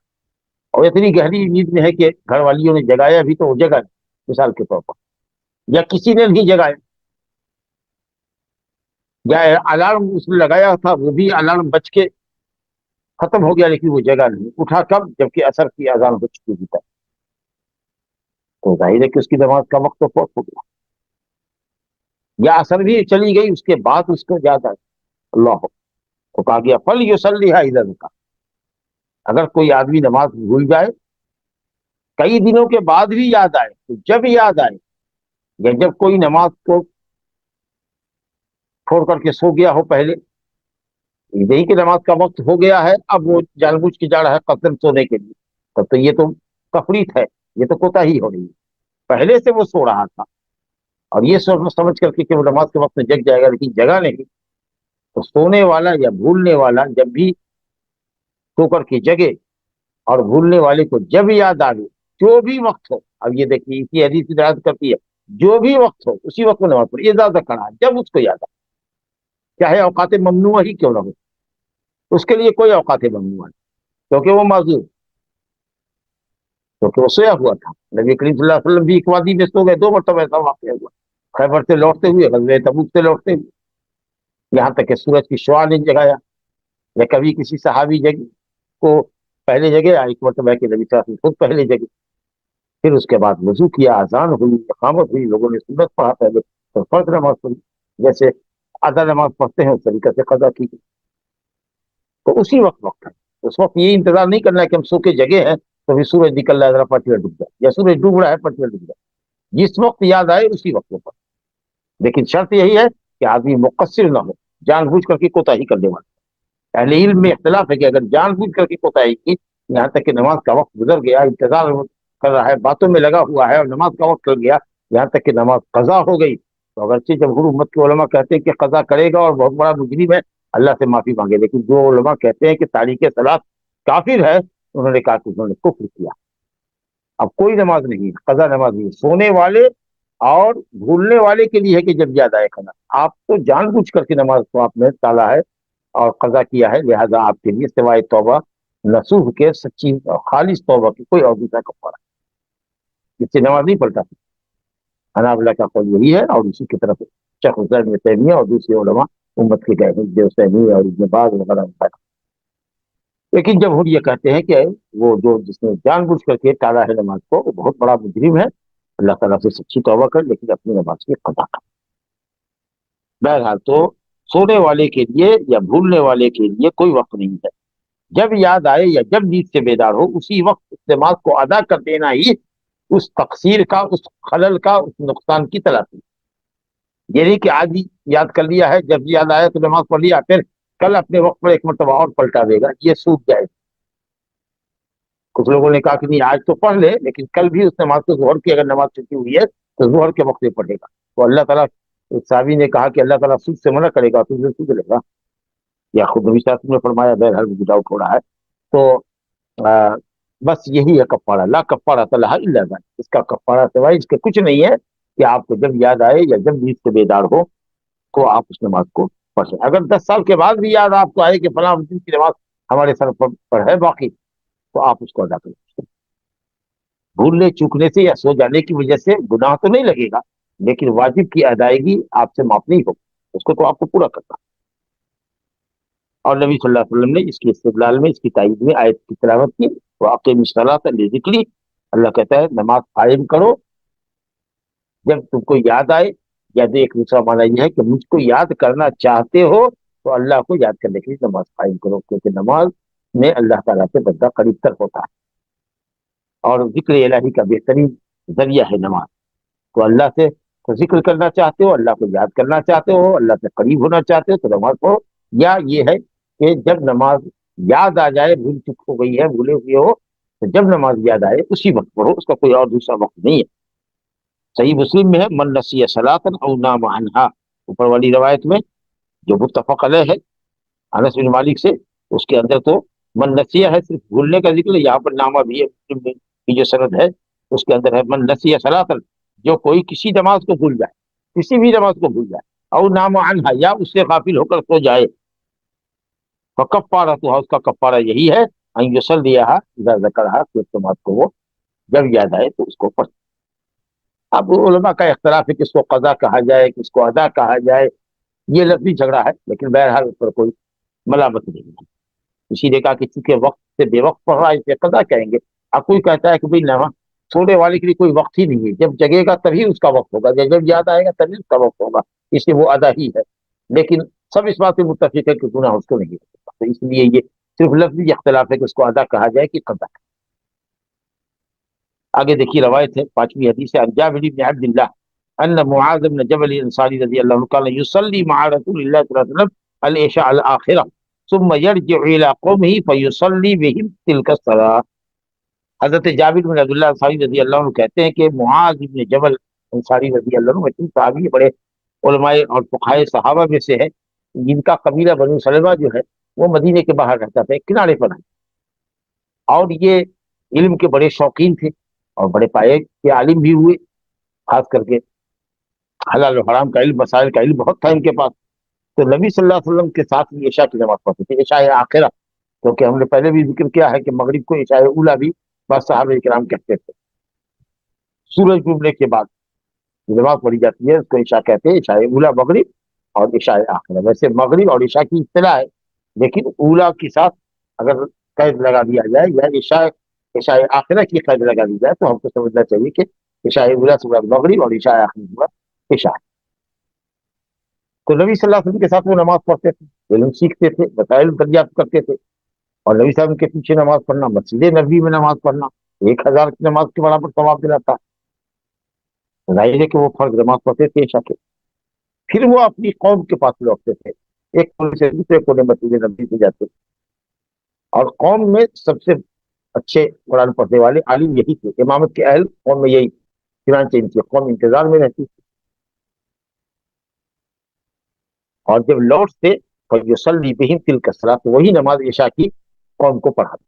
اور اتنی گہری نیند میں ہے کہ گھر والیوں نے جگایا بھی تو وہ جگہ نہیں، مثال کے طور پر، یا کسی نے نہیں جگایا، یا الارم اس نے لگایا تھا وہ بھی الارم بج کے ختم ہو گیا لیکن وہ جگہ نہیں، اٹھا کب؟ جبکہ عصر کی اذان ہو چکی تھی تب، تو ظاہر ہے کہ اس کی نماز کا وقت تو فوت ہو گیا، یا عصر بھی چلی گئی اس کے بعد اس کو یاد آیا، اللہ، تو کہا گیا فلیصلیھا اذا ذکر۔ اگر کوئی آدمی نماز بھول جائے کئی دنوں کے بعد بھی یاد آئے، تو جب یاد آئے، یا جب کوئی نماز کو چھوڑ کر کے سو گیا ہو پہلے، نہیں کہ نماز کا وقت ہو گیا ہے اب وہ جان بوجھ کے جا رہا ہے قسم سونے کے لیے، تب تو یہ تو تفریط ہے، یہ تو کوتاہی ہو رہی ہے، پہلے سے وہ سو رہا تھا، اور یہ سمجھ کر کے کہ وہ نماز کے وقت میں جگ جائے گا لیکن جگہ نہیں، تو سونے والا یا بھولنے والا جب بھی سو کر کے جگے، اور بھولنے والے کو جب یاد آ گئی، جو بھی وقت ہو، اب یہ دیکھیے اسی حدیث کی دراست کرتی ہے، جو بھی وقت ہو اسی وقت میں نماز پڑھی، اجازت کرا جب اس کو یاد آئے، چاہے اوقات ممنوعہ ہی کیوں نہ ہو، اس کے لیے کوئی اوقات ممنوعہ نہیں، کیونکہ وہ معذور، کیونکہ وہ سویا ہوا تھا۔ نبی کریم صلی اللہ علیہ وسلم بھی ایک وادی میں سو گئے، 2 مرتبہ ایسا واقعہ ہوا، خیبر سے لوٹتے ہوئے، غزوہ تبوک سے لوٹتے ہوئے، یہاں تک کہ سورج کی شعاع نے جگایا، یا کبھی کسی صحابی کو پہلے جگہ، ایک مرتبہ کہ نبی صلی اللہ علیہ وسلم خود پہلے جگہ، پھر اس کے بعد وضو کیا، اذان ہوئی، اقامت ہوئی، لوگوں نے سنت پڑھا پہلے، پھر فرض نماز پڑھی، جیسے ادا نماز پڑھتے ہیں اس طریقے سے قضا کی، تو اسی وقت ہے، اس وقت یہ انتظار نہیں کرنا ہے کہ ہم سو کے جگہ ہیں تو پھر سورج نکل رہا ہے ذرا پٹیاں ڈوب جائے، یا سورج ڈوب رہا ہے پٹیاں ڈوب جائے، جس وقت یاد آئے اسی وقت پر، لیکن شرط یہی ہے کہ آدمی مقصر نہ ہو، جان بوجھ کر کے کوتاہی کرنے والا۔ اہل علم میں اختلاف ہے کہ اگر جان بوجھ کر کے کوتاہی کی، یہاں تک کہ نماز کا وقت گزر گیا، انتظار کر رہا ہے، باتوں میں لگا ہوا ہے، اور نماز کا وقت چل گیا، یہاں تک کہ نماز قضا ہو گئی، تو اگرچہ جمہور امت کے علماء کہتے ہیں کہ قضا کرے گا اور بہت بڑا مجرم ہے، اللہ سے معافی مانگے، لیکن جو علماء کہتے ہیں کہ تاریک صلاۃ کافر ہے، انہوں نے کہا کہ انہوں نے کفر کیا، اب کوئی نماز نہیں، قضا نماز نہیں، سونے والے اور بھولنے والے کے لیے ہے کہ جب یاد آئے قضا، آپ تو جان بوجھ کر کے نماز کو آپ نے ٹالا ہے اور قضا کیا ہے، لہذا آپ کے لیے سوائے توبہ نصوح کے سچی اور خالص توبہ کی کوئی اور دوسرا کفارہ، اس سے نماز نہیں پلٹا سکتا۔ حنابلہ کا قول یہی ہے، اور اسی کی طرف شیخ الاسلام ابن تیمیہ اور دوسرے علماء امت کے گئے ہیں، ابن عثیمین اور ابن باز وغیرہ وغیرہ، لیکن جمہور یہ کہتے ہیں کہ وہ جس نے جان بوجھ کر کے ٹالا ہے نماز کو، وہ بہت بڑا مجرم ہے، اللہ تعالیٰ سے سچی توبہ کر لیکن اپنی نماز کی قضا کر۔ بہرحال تو سونے والے کے لیے یا بھولنے والے کے لیے کوئی وقت نہیں ہے، جب یاد آئے یا جب نیند سے بیدار ہو اسی وقت اس نماز کو ادا کر دینا ہی اس تقصیر کا، اس خلل کا، اس نقصان کی تلافی۔ یہ نہیں کہ آج ہی یاد کر لیا ہے، جب یاد آیا تو نماز پڑھ لیا، پھر کل اپنے وقت پر ایک مرتبہ اور پلٹا دے گا، یہ سوٹ جائے۔ کچھ لوگوں نے کہا کہ نہیں آج تو پڑھ لے لیکن کل بھی اس نماز کو ظہر کی اگر نماز چھٹی ہوئی ہے تو ظہر کے وقت میں پڑھے گا، تو اللہ تعالیٰ، ایک صحابی نے کہا کہ اللہ تعالیٰ سود سے منع کرے گا تو سود لے گا، یا خود نبی صلی اللہ علیہ وسلم نے فرمایا، بہرحال مجھے ڈاؤٹ ہو رہا ہے۔ تو بس یہی ہے کفارہ، لا کفارہ لہا الا ذالک، اس کا کفارہ سوائے اس کے کچھ نہیں ہے کہ آپ کو جب یاد آئے یا جب نیند سے بیدار ہو تو آپ اس نماز کو پڑھیں۔ اگر 10 سال کے بعد بھی یاد آپ کو آئے کہ فلاں دن کی نماز ہمارے سر پر ہے باقی، تو آپ اس کو ادا کریں۔ بھولنے چوکنے سے یا سو جانے کی وجہ سے گناہ تو نہیں لگے گا، لیکن واجب کی ادائیگی آپ سے معاف نہیں ہوگی، اس کو تو آپ کو پورا کرنا۔ اور نبی صلی اللہ علیہ وسلم نے اس کی استدلال میں، اس کی تائید میں آیت کی تلاوت کی، وَأَقِمِ الصَّلَاةَ لِذِكْرِي، اللہ کہتا ہے نماز قائم کرو جب تم کو یاد آئے، یا ایک دوسرا معنی یہ ہے کہ مجھ کو یاد کرنا چاہتے ہو تو اللہ کو یاد کرنے کے لیے نماز قائم کرو، کیونکہ نماز میں اللہ تعالیٰ سے بندہ قریب تر ہوتا ہے، اور ذکر الہی کا بہترین ذریعہ ہے نماز۔ تو اللہ سے ذکر کرنا چاہتے ہو، اللہ کو یاد کرنا چاہتے ہو، اللہ سے قریب ہونا چاہتے ہو تو نماز پڑھو، یا یہ ہے کہ جب نماز یاد آ جائے، بھول چک ہو گئی ہے، بھولے ہوئے ہو، تو جب نماز یاد آئے اسی وقت پڑھو، اس کا کوئی اور دوسرا وقت نہیں ہے۔ صحیح مسلم میں ہے، من نسی صلاۃ او نام عنہا، اوپر والی روایت میں جو متفق علیہ ہے انس بن مالک سے، اس کے اندر تو من نسیہ ہے، صرف بھولنے کا ذکر ہے، یہاں پر نامہ بھی ہے، مسلم میں کی جو سند ہے اس کے اندر ہے من نسیہ صلاۃ، جو کوئی کسی نماز کو بھول جائے، کسی بھی نماز کو بھول جائے، او نام عنہا، یا اس سے غافل ہو کر سو جائے، فکفارتھا، اس کا کفارہ یہی ہے ان یصلیھا اذا ذکرھا، کہ اس نماز کو وہ جب یاد آئے تو اس کو پڑھ۔ اب علماء کا اختلاف ہے کہ اس کو قضا کہا جائے، کہ اس کو ادا کہا جائے، یہ لفظی جھگڑا ہے، لیکن بہرحال اس پر کوئی ملامت نہیں ہے۔ اسی نے کہا کہ چونکہ وقت سے بے وقت پڑھ رہا ہے اسے قضا کہیں گے۔ اب کوئی کہتا ہے کہ بھائی نہ، سونے والے کے لیے کوئی وقت ہی نہیں ہے، جب جگے گا تبھی اس کا وقت ہوگا، جب یاد آئے گا تبھی اس کا وقت ہوگا، اس لیے وہ ادا ہی ہے۔ لیکن سب اس بات سے متفق ہے کہ گناہ اس کو نہیں ہوگا، تو اس لیے یہ صرف لفظی اختلاف ہے کہ اس کو ادا کہا جائے کہ قضا۔ آگے دیکھیے روایت ہے، 5ویں حدیث ہے، عن جابر بن عبد اللہ ان معاذ بن جبل الانصاری رضی اللہ عنہ قال يصلي مع رسول الله صلی اللہ علیہ وسلم العشاء الاخرہ ثم يرجع الى قومه فيصلي بهم تلك الصلاة۔ حضرت جابر بن عبداللہ انصاری رضی اللہ عنہ کہتے ہیں کہ معاذ بن جبل انصاری رضی اللہ عنہ تین صحابی بڑے علماء اور فقہاء صحابہ میں سے ہے، جن کا قبیلہ بنو سلمہ جو ہے وہ مدینے کے باہر رہتا تھا، ایک کنارے پر ہے، اور یہ علم کے بڑے شوقین تھے اور بڑے پائے کے عالم بھی ہوئے، خاص کر کے حلال و حرام کا علم، مسائل کا علم بہت تھا ان کے پاس۔ تو نبی صلی اللہ علیہ وسلم کے ساتھ بھی عشاء کی نماز پڑھتے تھے، عشاء آخرہ، کیونکہ ہم نے پہلے بھی ذکر کیا ہے کہ مغرب کو عشاء اولا بھی بعض صحابہ کرام کہتے تھے، سورج ڈوبنے کے بعد نماز پڑھی جاتی ہے اس کو عشاء کہتے ہیں، عشاء اولا مغرب اور عشاء آخرہ۔ ویسے مغرب اور عشاء کی اصطلاح ہے، لیکن اولا کے ساتھ اگر قید لگا دیا جائے یا عشاء آخرہ کی قید لگا دی جائے تو ہم کو سمجھنا چاہیے کہ عشاء اولا سے مراد مغرب اور عشاء آخری سے مراد عشاء۔ تو نبی صلی اللہ علیہ وسلم کے ساتھ وہ نماز پڑھتے تھے، علم سیکھتے تھے، مسائل دریافت کرتے تھے، اور نبی صلی اللہ علیہ وسلم کے پیچھے نماز پڑھنا، مسجد نبوی میں نماز پڑھنا 1000 کی نماز کے برابر ثواب دلاتا ہے۔ ظاہر ہے کہ وہ فرض نماز پڑھتے تھے عشاء کے، پھر وہ اپنی قوم کے پاس لوٹتے تھے، ایک کونے سے دوسرے کونے مسجد نبوی سے جاتے تھے، اور قوم میں سب سے اچھے قرآن پڑھنے والے عالم یہی تھے، امامت کے اہل قوم میں یہی، چنانچہ ان کی قوم انتظار میں رہتی تھی، اور جب لوٹتے فیصلی بہم تلک الصلاۃ، تو وہی نماز عشاء کی قوم کو پڑھاتے۔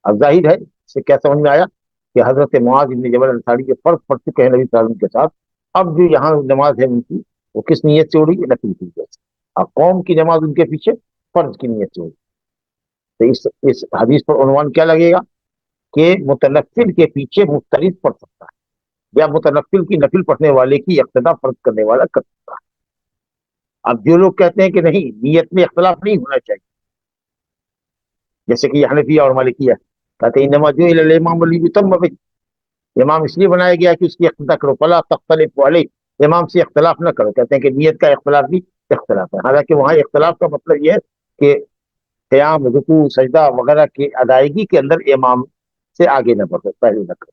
اب ظاہر ہے اس سے کیا سمجھ میں آیا کہ حضرت معاذ بن جبل انصاری کے فرض پڑھ چکے ہیں نبی صلی اللہ علیہ وسلم کے ساتھ، اب جو یہاں نماز ہے ان کی وہ کس نیت سے ہو رہی ہے؟ نفل کی نیت سے۔ اب قوم کی نماز ان کے پیچھے فرض کی نیت سے ہو رہی ہے۔ تو اس حدیث پر عنوان کیا لگے گا کہ متنفل کے پیچھے مفترض پڑھ سکتا ہے، یا متنفل کی نفل پڑھنے والے کی اقتدا فرض کرنے والا کر سکتا ہے۔ اب جو لوگ کہتے ہیں کہ نہیں، نیت میں اختلاف نہیں ہونا چاہیے، جیسے کہ یہ حنفیہ اور مالکیہ کہتے ہیں انما جعل الامام لیؤتم بہ، امام اس لیے بنایا گیا کہ اس کی اقتدا کرو، فلا تختلفوا علیہ، امام سے اختلاف نہ کرو. کہتے ہیں کہ نیت کا اختلاف بھی اختلاف ہے. حالانکہ وہاں اختلاف کا مطلب یہ ہے کہ قیام، رکوع، سجدہ وغیرہ کی ادائیگی کے اندر امام سے آگے نہ بڑھو، پہلے نہ کرو.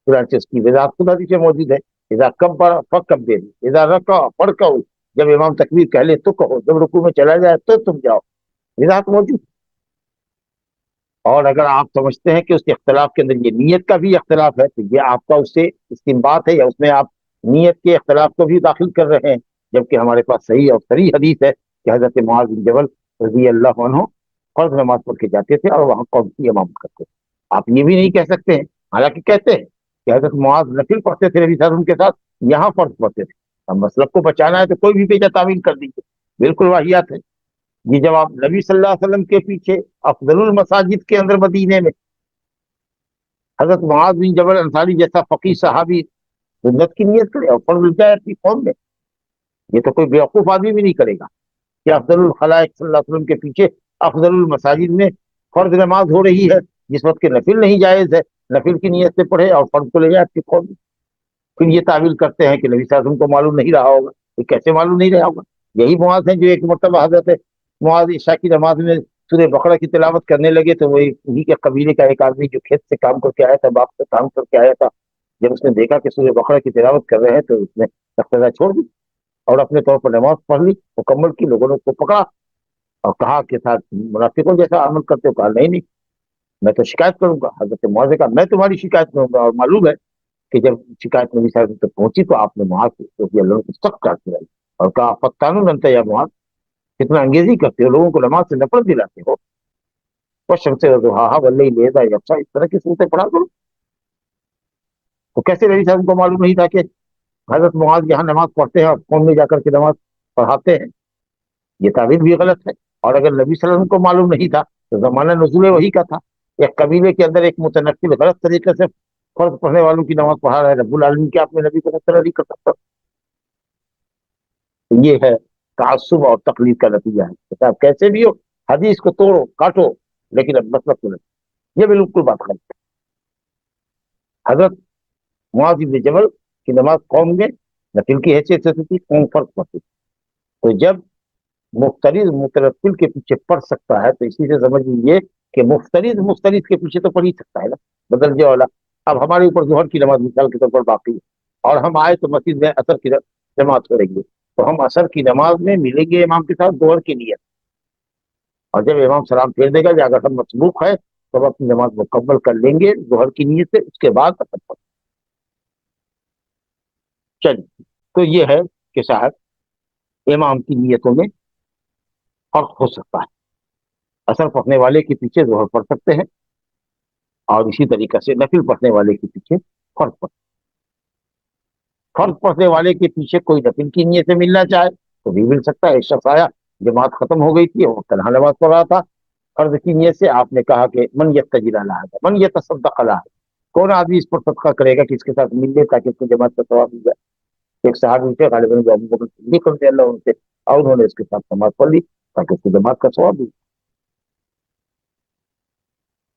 چنانچہ اس کی وضاحت خود حدیث میں موجود ہے. اذا کبر فکبر، اذا رکع فرکعوا، جب امام تکبیر کہہ لے تو کہو، جب رکوع میں چلا جائے تو تم جاؤ. وضاحت موجود. اور اگر آپ سمجھتے ہیں کہ اس کے اختلاف کے اندر یہ نیت کا بھی اختلاف ہے تو یہ آپ کا اس سے استنباط ہے، یا اس میں آپ نیت کے اختلاف کو بھی داخل کر رہے ہیں، جبکہ ہمارے پاس صحیح اور صریح حدیث ہے کہ حضرت معاذ بن جبل رضی اللہ عنہ فرض نماز پڑھ کے جاتے تھے اور وہاں قوم کی امامت کرتے تھے. آپ یہ بھی نہیں کہہ سکتے ہیں، حالانکہ کہتے ہیں کہ حضرت معاذ نفل پڑھتے تھے نبی صلی اللہ علیہ وسلم کے ساتھ، یہاں فرض پڑھتے تھے. اب مسلک کو بچانا ہے تو کوئی بھی پیچھا تعویل کر دیجیے، بالکل واحیات ہے. یہ جب آپ نبی صلی اللہ علیہ وسلم کے پیچھے افضل المساجد کے اندر مدینے میں حضرت معاذ بن جبل انصاری جیسا فقیہ صحابی سنت کی نیت کرے اور فرض جائے اپنی قوم میں، یہ تو کوئی بیوقوف آدمی بھی نہیں کرے گا کہ افضل الخلائق صلی اللہ علیہ وسلم کے پیچھے افضل المساجد میں فرض نماز ہو رہی ہے جس وقت کے نفل نہیں جائز ہے، نفل کی نیت سے پڑھے اور فرض کو لے جائے اپنی قوم میں. پھر یہ تعویل کرتے ہیں کہ نبی صلی اللہ علیہ وسلم کو معلوم نہیں رہا ہوگا. یہ کیسے معلوم نہیں رہا ہوگا؟ یہی معاذ ہیں جو ایک مرتبہ حضرت معاذ عشاء کی نماز میں سورہ بقرہ کی تلاوت کرنے لگے تو وہ انہی کے قبیلے کا ایک آدمی جو کھیت سے کام کر کے آیا تھا، باپ سے کام کر کے آیا تھا، جب اس نے دیکھا کہ سورہ بقرہ کی تلاوت کر رہے ہیں تو اس نے تختہ چھوڑ دی اور اپنے طور پر نماز پڑھ لی مکمل کی. لوگوں نے اس کو پکڑا اور کہا کہ ساتھ منافقوں جیسا عمل کرتے ہو. کہا نہیں میں تو شکایت کروں گا. حضرت معاذ نے کہا میں تمہاری شکایت کروں گا. اور معلوم ہے کہ جب شکایت نبی صلی اللہ علیہ وسلم تک پہنچی تو آپ نے معاذ رضی اللہ عنہ کو سخت ڈانٹ دلائی اور کہا فتانون انت یا معاذ، کتنا انگیزی کرتے ہو، لوگوں کو نماز سے نفرت دلاتے ہو. والشمس وضحاها واللیل اذا یغشی، اس طرح کی صورتیں پڑھا کرو. تو کیسے نبی صلی اللہ علیہ وسلم کو معلوم نہیں تھا کہ حضرت معاذ یہاں نماز پڑھتے ہیں اور قوم میں جا کر کے نماز پڑھاتے ہیں؟ یہ تعبیر بھی غلط ہے. اور اگر نبی صلی اللہ علیہ وسلم کو معلوم نہیں تھا تو زمانہ نزول وحی کا تھا. ایک قبیلے کے اندر ایک متنقل غلط طریقے سے فرض پڑھنے والوں کی نماز پڑھا رہا ہے. رب العالمین کیا اپنے نبی کو مقتدی کر سکتا؟ یہ ہے تعصب اور تقلید کا نتیجہ ہے. صاحب کیسے بھی ہو حدیث کو توڑو کاٹو لیکن اب مطلب سنو، یہ بالکل بات غلط ہے. حضرت معاذ بن جبل کی نماز قوم میں نفل کی حیثیت سے تھی، قوم فرض پڑھتی تھی. تو جب مفترض مترتل کے پیچھے پڑھ سکتا ہے تو اسی سے سمجھ لیجیے کہ مفترض کے پیچھے تو پڑھ ہی سکتا ہے نا، بدرجہ والا. اب ہمارے اوپر ظہر کی نماز مثال کے طور پر باقی ہے اور ہم آئے تو مسجد میں اثر کی جماعت ہو رہی ہے تو ہم اثر کی نماز میں ملیں گے امام کے ساتھ ظہر کی نیت. اور جب امام سلام پھیر دے گا یا اگر ہم مسبوق ہے تو ہم اپنی نماز مکمل کر لیں گے ظہر کی نیت سے، اس کے بعد اثر پڑھ. چلیے تو یہ ہے کہ صاحب امام کی نیتوں میں فرق ہو سکتا ہے. اثر پڑھنے والے کے پیچھے ظہر پڑھ سکتے ہیں اور اسی طریقے سے نفل پڑھنے والے کے پیچھے فرض پڑھ. فرض پڑھنے والے کے پیچھے کوئی نفل کی نیت سے ملنا چاہے تو بھی مل سکتا ہے. ایک شخص آیا، جماعت ختم ہو گئی تھی، وہ تنہا نماز پڑھ رہا تھا، فرض کی نیت سے آپ نے کہا کہ من یتجر علی ھذا، من یتصدق علی ھذا، کون آدمی اس پر صدقہ کرے گا کہ اس کے ساتھ مل لے تاکہ اس کو جماعت کا ثواب مل جائے. ایک صحابی تھے غالباً ابو بکر صدیق رضی اللہ عنہ سے، اور انہوں نے اس کے ساتھ نماز پڑھ لی تاکہ اس کو جماعت کا ثواب مل.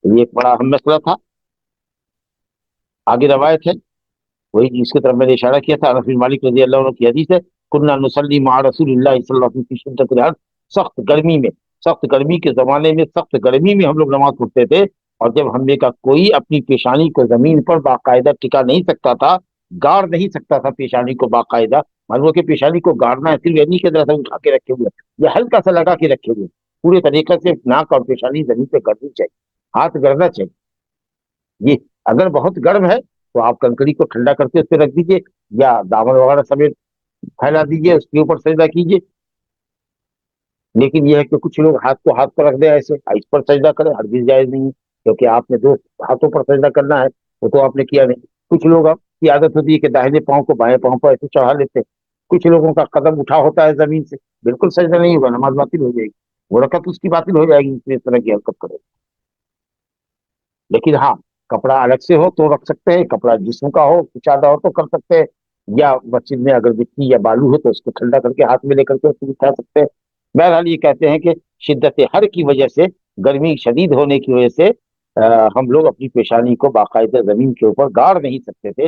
یہ ایک بڑا اہم مسئلہ تھا. آگے روایت ہے وہی جس کی طرف میں نے اشارہ کیا تھا، انس بن مالک رضی اللہ عنہ کی حدیث ہے، كنا نصلي مع رسول اللہ صلی اللہ علیہ وسلم في شدۃ الحر، سخت گرمی میں، سخت گرمی کے زمانے میں، سخت گرمی میں ہم لوگ نماز پڑھتے تھے. اور جب ہم نے کا کوئی اپنی پیشانی کو زمین پر باقاعدہ ٹکا نہیں سکتا تھا، گاڑ نہیں سکتا تھا پیشانی کو باقاعدہ، معلوم کہ پیشانی کو گاڑنا ہے صرف یعنی کی طرح سے اٹھا کے رکھے ہوئے یا ہلکا سا لگا کے رکھے ہوئے، پورے طریقے سے ناک اور پیشانی زمین پہ گڑنی چاہیے، ہاتھ گڑنا چاہیے. یہ اگر بہت گرم ہے تو آپ کنکڑی کو ٹھنڈا کر کے اس پہ رکھ دیجیے یا دامن وغیرہ سمیت پھیلا دیجیے، اس کے اوپر سجدہ کیجیے. لیکن یہ ہے کہ کچھ لوگ ہاتھ کو ہاتھ پر رکھ دیں ایسے اس پر سجدہ کریں، ہرگز جائز نہیں ہے، کیونکہ آپ نے دو ہاتھوں پر سجدہ کرنا ہے، وہ تو آپ نے کیا نہیں. کچھ لوگ کی عادت ہوتی ہے کہ داہنے پاؤں کو بائیں پاؤں پر ایسے چڑھا لیتے. کچھ لوگوں کا قدم اٹھا ہوتا ہے زمین سے، بالکل سجدہ نہیں ہوگا، نماز باطل ہو جائے گی، وہ رکعت اس کی باطل ہو جائے گی اس طرح کی حرکت کرے. لیکن ہاں کپڑا الگ سے ہو تو رکھ سکتے ہیں، کپڑا جسم کا ہو کچادہ ہو تو کر سکتے ہیں، یا مسجد میں اگر مٹی یا بالو ہے تو اس کو ٹھنڈا کر کے ہاتھ میں لے کر کے اس کو اٹھا سکتے ہیں. بہرحال یہ کہتے ہیں کہ شدت حر کی وجہ سے، گرمی شدید ہونے کی وجہ سے ہم لوگ اپنی پیشانی کو باقاعدہ زمین کے اوپر گاڑ نہیں سکتے تھے،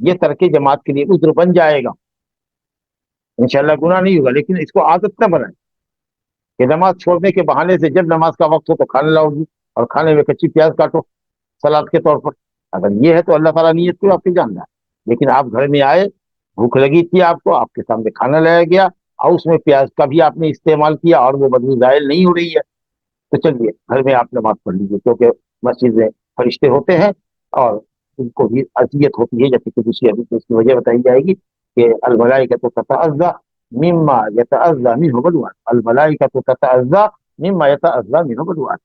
یہ ترک جماعت کے لیے عذر بن جائے گا، انشاءاللہ گناہ نہیں ہوگا، لیکن اس کو عادت نہ بنائیں کہ نماز چھوڑنے کے بہانے سے جب نماز کا وقت ہو تو کھانا لاؤ گی اور کھانے میں کچی پیاز کاٹو سلاد کے طور پر۔ اگر یہ ہے تو اللہ تعالیٰ نیت کو آپ کی جانتا ہے، لیکن آپ گھر میں آئے، بھوک لگی تھی آپ کو، آپ کے سامنے کھانا لایا گیا اور اس میں پیاز کا بھی آپ نے استعمال کیا اور وہ بدبو زائل نہیں ہو رہی ہے، تو چلیے گھر میں آپ نماز پڑھ لیجیے، کیونکہ مسجد میں فرشتے ہوتے ہیں اور ان کو بھی اذیت ہوتی ہے، جیسے کہ دوسری حدیث میں اس کی وجہ بتائی جائے گی کہ الملائکۃ تتعذی مما یتعذی منہ بنو آدم، الملائکۃ تتعذی مما یتعذی منہ بنو آدم،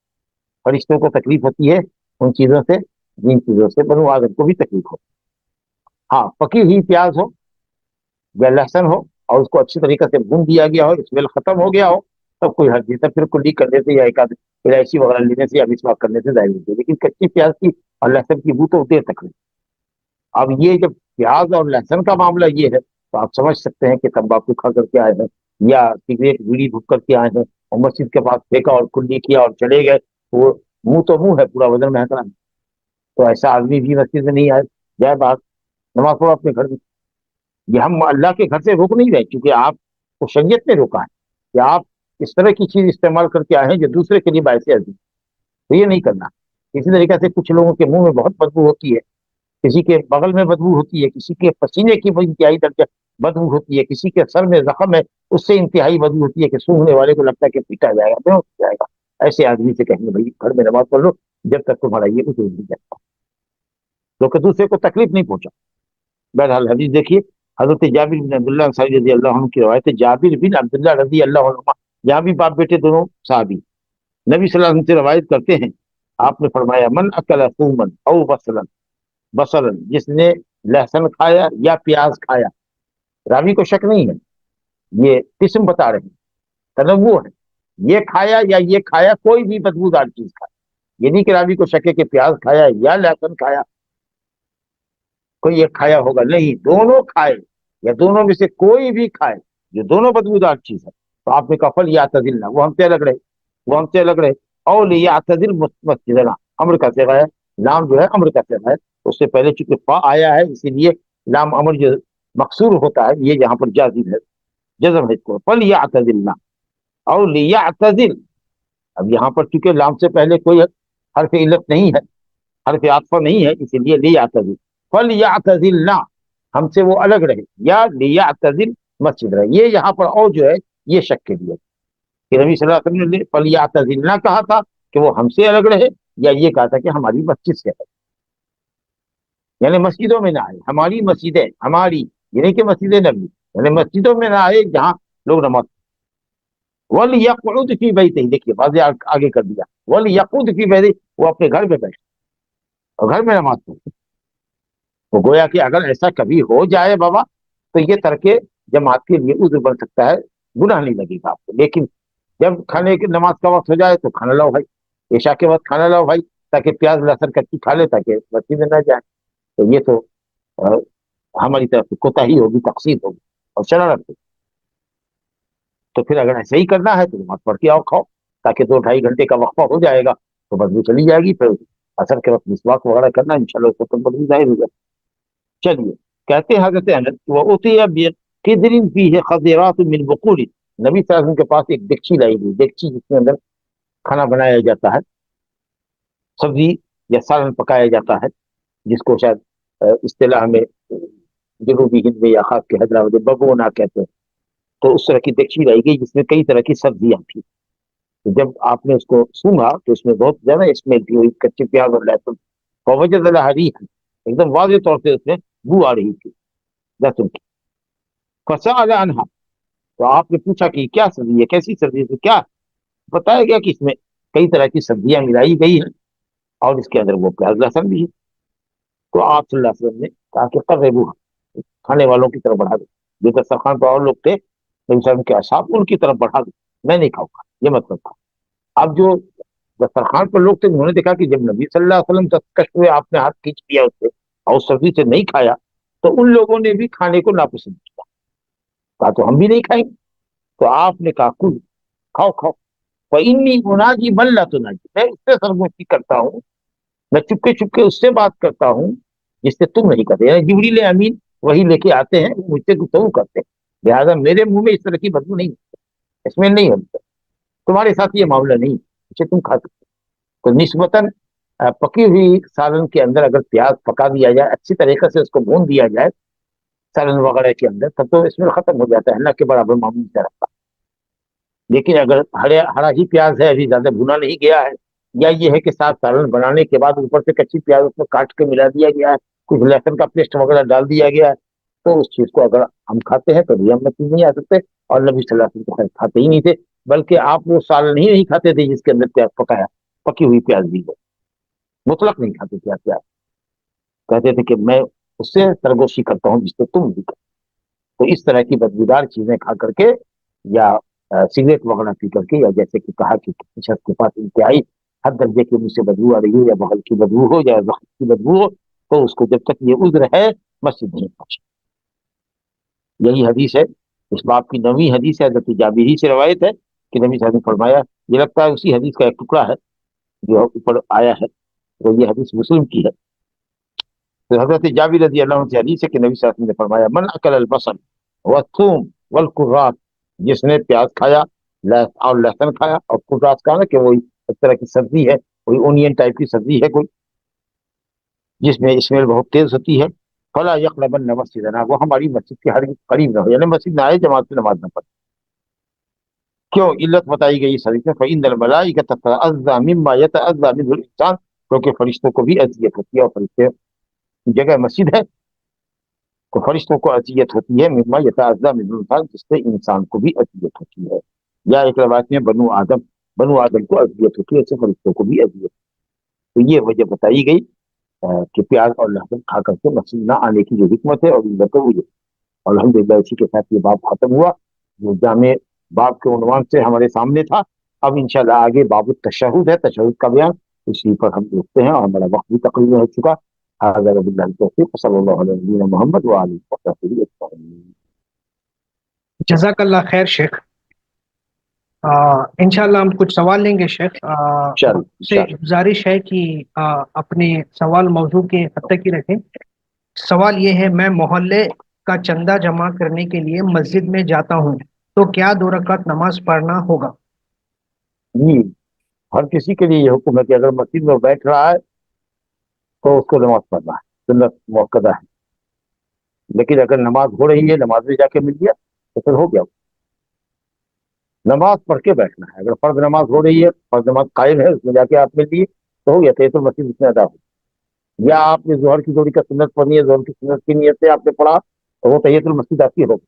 فرشتوں کو تکلیف ہوتی ہے ان چیزوں سے جن چیزوں سے بنو آدم کو بھی تکلیف ہوتی ہے۔ ہاں، پکی ہوئی پیاز ہو یا لہسن ہو اور اس کو اچھی طریقے سے بھون دیا گیا ہو، اسمیل ختم ہو گیا ہو، تب کوئی حرج نہیں، تب پھر کلی کرنے سے یا ایک آدھ الائچی وغیرہ لینے سے یا مسواک کرنے سے ظاہر ہوتی ہے، لیکن کچی پیاز کی اور لہسن کی بو تو دیر تک نہیں۔ اب یہ جب پیاز اور لہسن کا معاملہ یہ ہے تو آپ سمجھ سکتے ہیں کہ تمباکو کھا کر کے آئے ہیں یا سگریٹ بیڑی بھوک کر کے آئے ہیں اور مسجد کے پاس پھینکا اور کلی کیا اور چلے گئے، وہ منہ تو منہ ہے، پورا بدن مہک رہا ہے، تو ایسا آدمی بھی مسجد میں نہیں آئے، جائے بات نماز پڑھو اپنے گھر میں۔ یہ ہم اللہ کے گھر سے روک نہیں رہے، کیونکہ آپ کو شریعت نے روکا ہے کہ آپ اس طرح کی چیز استعمال کر کے آئے ہیں جو دوسرے کے لیے باعث عزیز، تو یہ نہیں کرنا۔ اسی طریقے سے کچھ لوگوں کے منہ میں بہت بدبو ہوتی ہے، کسی کے بغل میں بدبو ہوتی ہے، کسی کے پسینے کی انتہائی درجہ بدبو ہوتی ہے، کسی کے سر میں زخم ہے اس سے انتہائی بدبو ہوتی ہے کہ سونگھنے والے کو لگتا ہے کہ پیٹا جائے گا، بیہوش ہو جائے گا۔ ایسے آدمی سے کہیں گے بھائی گھر میں نماز پڑھ لو جب تک تمہارا یہ کچھ نہیں جاتا، کیونکہ دوسرے کو تکلیف نہیں پہنچا۔ بہرحال حدیث دیکھیے، حضرت جابر بن عبداللہ انصاری رضی اللہ عنہ کی روایت ہے، جابر بن عبداللہ رضی اللہ عنہ، یہاں بھی باپ بیٹے دونوں صحابی، نبی صلی اللہ علیہ وسلم سے روایت کرتے ہیں، آپ نے فرمایا من اکل ثوما او بصلا، جس نے لہسن کھایا یا پیاز کھایا، راوی کو شک نہیں ہے، یہ قسم بتا رہے ہیں، تنوع ہے، یہ کھایا یا یہ کھایا، کوئی بھی بدبودار چیز کھایا، یہ نہیں کہ راوی کو شک ہے کہ پیاز کھایا یا لہسن کھایا، کوئی ایک کھایا ہوگا، نہیں، دونوں کھائے یا دونوں میں سے کوئی بھی کھائے جو دونوں بدبودار چیز ہے، تو آپ نے کہا فل یعتزلنا، وہ ہم سے الگ رہے، وہ ہم سے الگ رہے، او لیعتزل مسجدنا، امر کا صیغہ ہے، لام جو ہے امر کا صیغہ ہے، اس سے پہلے چونکہ فا آیا ہے اسی لیے لام امر جو مقصور ہوتا ہے یہ یہاں پر جازم ہے، جزم ہے اس کو، فل یعتزلنا او لیعتزل، اب یہاں پر چونکہ لام سے پہلے کوئی حرف علت نہیں ہے، حرف عطف نہیں ہے، اسی لیے لیعتزل، فلیعتزلنا، ہم سے وہ الگ رہے، یا لیعتزل مسجد رہے، یہ یہاں پر او جو ہے یہ شک کے لیے کہ نبی صلی اللہ علیہ وسلم نے فلیعتزلنا کہا تھا کہ وہ ہم سے الگ رہے، یا یہ کہا تھا کہ ہماری مسجد سے ہے، یعنی مسجدوں میں نہ آئے، ہماری مسجدیں، ہماری یعنی کہ مسجد نبی، یعنی مسجدوں میں نہ آئے جہاں لوگ نماز، وَلْيَقْعُدْ فِي بَيْتِهِ، دیکھیے واضح آگے کر دیا، وَلْيَقْعُدْ فِي بَيْتِهِ، وہ اپنے گھر میں بیٹھے اور گھر میں نماز پڑھے، تو گویا کہ اگر ایسا کبھی ہو جائے بابا تو یہ ترک جماعت کے لیے عذر بن سکتا ہے، گناہ نہیں لگے گا آپ کو، لیکن جب کھانے کی نماز کا وقت ہو جائے تو کھانا لاؤ بھائی، عشاء کے وقت کھانا لاؤ بھائی، تاکہ پیاز لہسن کچی کھا لے تاکہ مسجد میں نہ جائے، تو یہ تو ہماری طرف سے کوتاہی ہوگی، تقصیر ہوگی اور شرارت ہوگی، تو پھر اگر ایسا ہی کرنا ہے تو نماز پڑھ کے آؤ کھاؤ، تاکہ 2-2.5 گھنٹے کا وقفہ ہو جائے گا تو بدبو چلی جائے گی، پھر اثر کے وقت مسواک وغیرہ کرنا انشاءاللہ اس کو تو بدبو ظاہر ہو جائے۔ چلیے، کہتے ہیں حضرت انس وَأُتِيَ بِقِدْرٍ فِيهِ خَضِرَاتٌ مِّن بُقُولٍ، نبی صلی اللہ علیہ وسلم کے پاس ایک دیگچی لائی گئی، دیگچی جس کے اندر کھانا بنایا جاتا ہے، سبزی یا سالن پکایا جاتا ہے، جس کو شاید اصطلاح میں جنوبی ہند میں یا خاص کے حیدرآباد میں بگونا کہتے ہیں، تو اس طرح کی دیگچی لائی گئی جس میں کئی طرح کی سبزیاں تھیں، تو جب آپ نے اس کو سونگا تو اس میں بہت زیادہ اسمیل تھی، وہی کچے پیاز اور لہسن، فوجد لها ريحا، ایک دم واضح طور سے اس میں بو آ رہی تھی لہسن کی، فسأل عنها، تو آپ نے پوچھا کہ کیا سبزی ہے، کیسی سبزی ہے، کیا بتایا گیا کہ اس میں کئی طرح کی سبزیاں ملائی گئی ہیں اور اس کے اندر وہ پیاز لہسن بھی ہے، تو آپ صلی اللہ علیہ وسلم نے کہا کہ قربوها، کھانے والوں کی طرف بڑھا دو، جو دسترخوان پر اور لوگ تھے نبی صلی اللہ علیہ وسلم کے اصحاب، ان کی طرف بڑھا دو، میں نہیں کھاؤں گا، یہ مطلب تھا۔ اب جو دسترخوان پر لوگ تھے انہوں نے دیکھا کہ جب نبی صلی اللہ علیہ وسلم دستکش ہوئے، آپ نے ہاتھ کھینچ لیا اس سے اور اس سبزی سے نہیں کھایا، تو ان لوگوں نے بھی کھانے کو ناپسند کیا، کہا تو ہم بھی نہیں کھائیں گے، تو آپ نے کہا کل، کھاؤ کھاؤ، فَإِنِّي أُنَاجِي مَن لَا تُنَاجِي، میں اس سے سرگوشی کرتا ہوں، میں چپکے چپکے اس سے بات کرتا ہوں جس سے تم نہیں کرتے. یعنی جبریل امین وہی لے کے آتے ہیں, مجھ سے گفتگو کرتے ہیں, لہٰذا میرے منہ میں اس طرح کی بدبو نہیں, اس میں نہیں ہوتا. تمہارے ساتھ یہ معاملہ نہیں, اسے تم کھا سکتے. تو نسبتاً پکی ہوئی سالن کے اندر اگر پیاز پکا دیا جائے, اچھی طریقے سے اس کو بھون دیا جائے سالن وغیرہ کے اندر, تب تو اس میں ختم ہو جاتا ہے, نہ کے برابر معمول سے رکھتا. لیکن اگر ہرا ہی پیاز ہے, ابھی زیادہ بھونا نہیں گیا ہے, یا یہ ہے کہ ساتھ سالن بنانے کے بعد اوپر سے کچی پیاز اس میں کاٹ کے ملا دیا گیا ہے, کچھ لہسن کا پیسٹ وغیرہ ڈال دیا گیا ہے, تو اس چیز کو اگر ہم کھاتے ہیں تو بھی ہم نتیجے نہیں آ سکتے. اور نبی صلی اللہ علیہ وسلم تو کھاتے ہی نہیں تھے, بلکہ آپ وہ سالن ہی نہیں کھاتے تھے جس کے اندر پیاز پکایا, پکی ہوئی پیاز بھی ہے, مطلق نہیں کھاتے تھے پیاز. کہتے تھے کہ میں اس سے سرگوشی کرتا ہوں جس سے تم بھی کرو. تو اس طرح کی بدبودار چیزیں کھا کر کے, یا سگریٹ وغیرہ پی کر کے, یا جیسے کہ کہا کہ کسی شخص کے پاس انتہائی حد درجے کی مجھ سے بدبو آ رہی ہو, یا بغل کی بدبو ہو, یا وقت کی بدبو ہو, تو اس کو جب تک یہ عذر ہے مسجد نہیں پہنچے. یہی حدیث ہے, اس باب کی 9ویں حدیث ہے, حضرت جابر سے روایت ہے کہ نبی صلی اللہ علیہ وسلم نے فرمایا, یہ لگتا ہے اسی حدیث کا ایک ٹکڑا ہے جو اوپر آیا ہے, تو یہ حدیث مسلم کی ہے. تو حضرت جابر رضی اللہ عنہ سے حدیث ہے کہ نبی صلی اللہ علیہ وسلم نے فرمایا, من اکل البصل والثوم والقرات, جس نے پیاز کھایا اور لہسن کھایا, اور قرات کہا نا کہ وہی ایک طرح کی سبزی ہے, کوئی اونین ٹائپ کی سبزی ہے کوئی, جس میں اسمیل بہت تیز ہوتی ہے, فلا یقربن مسجدنا, وہ ہماری مسجد کے قریب نہ ہو, یعنی مسجد نہ آئے, جماعت سے نماز نہ پڑھے. کیوں؟ علت بتائی گئی اس حدیث میں, فإن الملائکۃ تتعظى مما يتعظى منه الانسان, کیونکہ فرشتوں کو بھی اذیت ہوتی ہے, اور فرشتے جگہ مسجد ہے تو فرشتوں کو اذیت ہوتی ہے, مما يتعظى منه الانسان, جس سے انسان کو بھی اذیت ہوتی ہے. یا ایک روایت میں بنو آدم کو اذیت ہوتی ہے, اس سے فرشتوں کو بھی اذیت. تو یہ وجہ بتائی گئی کہ پیاز اور لہسن کھا کر کے مسجد نہ آنے کی جو حکمت ہے اور علت ہے وہ یہ. اور الحمدللہ اسی کے ساتھ یہ باب ختم ہوا جو جامع باب کے عنوان سے ہمارے سامنے تھا. اب انشاءاللہ آگے باب التشہد ہے, تشہد کا بیان, اسی پر ہم دیکھتے ہیں, اور ہمارا وقت بھی تقریباً ہو چکا. هذا بالله التوفیق, صلی اللہ علیہ نبینا محمد وآلہ وصحبہ اجمعین. جزاک اللہ خیر شیخ. انشاءاللہ ہم کچھ سوال لیں گے شیخ. سے گزارش ہے کہ اپنے سوال موضوع کے حد تک ہی رکھیں. سوال یہ ہے, میں محلے کا چندہ جمع کرنے کے لیے مسجد میں جاتا ہوں, تو کیا 2 رکعت نماز پڑھنا ہوگا؟ جی, ہر کسی کے لیے یہ حکم ہے کہ اگر مسجد میں بیٹھ رہا ہے تو اس کو نماز پڑھنا ہے, سنت موقدہ ہے. لیکن اگر نماز ہو رہی ہے, نماز میں جا کے مل گیا تو پھر ہو گیا. نماز پڑھ کے بیٹھنا ہے. اگر فرض نماز ہو رہی ہے, فرض نماز قائم ہے, اس میں جا کے آپ مل لیے تو ہو گیا, تحیۃ المسجد اس میں ادا ہو. یا آپ نے ظہر کی دوری کا سنت پڑھنی ہے, ظہر کی سنت کی نیت سے آپ نے پڑھا تو وہ تحیۃ المسجد آپ کی ہوگی.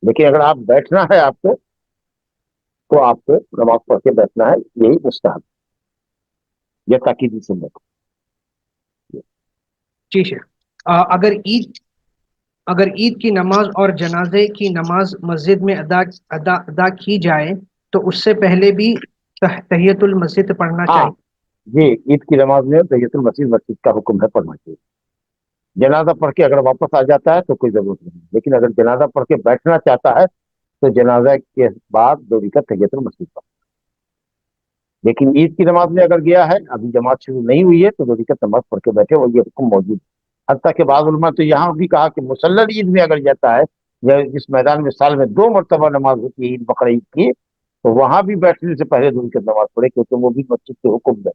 لیکن اگر آپ بیٹھنا ہے آپ کو, تو آپ کو نماز پڑھ کے بیٹھنا ہے, یہی مستحب, یہ تاکیدی سنت. جی شیخ. اگر عید کی نماز اور جنازے کی نماز مسجد میں ادا کی جائے تو اس سے پہلے بھی تحیۃ المسجد پڑھنا چاہیے؟ جی, عید کی نماز میں تحیۃ المسجد مسجد کا حکم ہے, پڑھنا چاہیے. جنازہ پڑھ کے اگر واپس آ جاتا ہے تو کوئی ضرورت نہیں, لیکن اگر جنازہ پڑھ کے بیٹھنا چاہتا ہے تو جنازہ کے بعد 2 رکعت تحیۃ المسجد پڑھ. لیکن عید کی نماز میں اگر گیا ہے, ابھی جماعت شروع نہیں ہوئی ہے, تو 2 رکعت نماز پڑھ کے بیٹھے, اور یہ حکم موجود ہے. حتیٰ کہ بعض علماء تو یہاں بھی کہا کہ مسلل عید میں اگر جاتا ہے, یا جس میدان میں سال میں 2 مرتبہ نماز ہوتی ہے عید بقر عید کی, تو وہاں بھی بیٹھنے سے پہلے 2 رکعت نماز پڑھے, کیونکہ وہ بھی مسجد کے حکم ہے.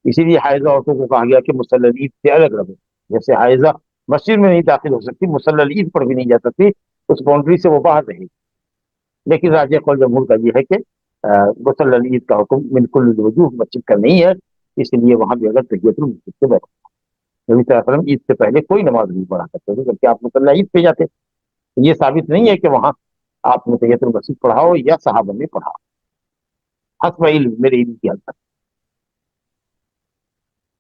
اسی لیے حائضہ عورتوں کو کہا گیا کہ مسلل عید سے الگ رہو. جیسے حائضہ مسجد میں نہیں داخل ہو سکتی, مسلل عید پر بھی نہیں جا سکتی, اس باؤنڈری سے وہ باہر رہے گی. لیکن راجح قول جمہور کا یہ ہے کہ مسلل عید کا حکم من کل الوجوہ مسجد کا نہیں ہے, اس لیے وہاں بھی اگر تحیۃ المسجد سے بیٹھے. نبی صلی اللہ علیہ وسلم عید سے پہلے کوئی نماز نہیں پڑھا کرتے تھے, جبکہ آپ مسلح عید پہ جاتے. یہ ثابت نہیں ہے کہ وہاں آپ نے تحیۃ المسجد پڑھا ہو یا صحابہ نے پڑھا. حسب علم, میرے علم کی حد تک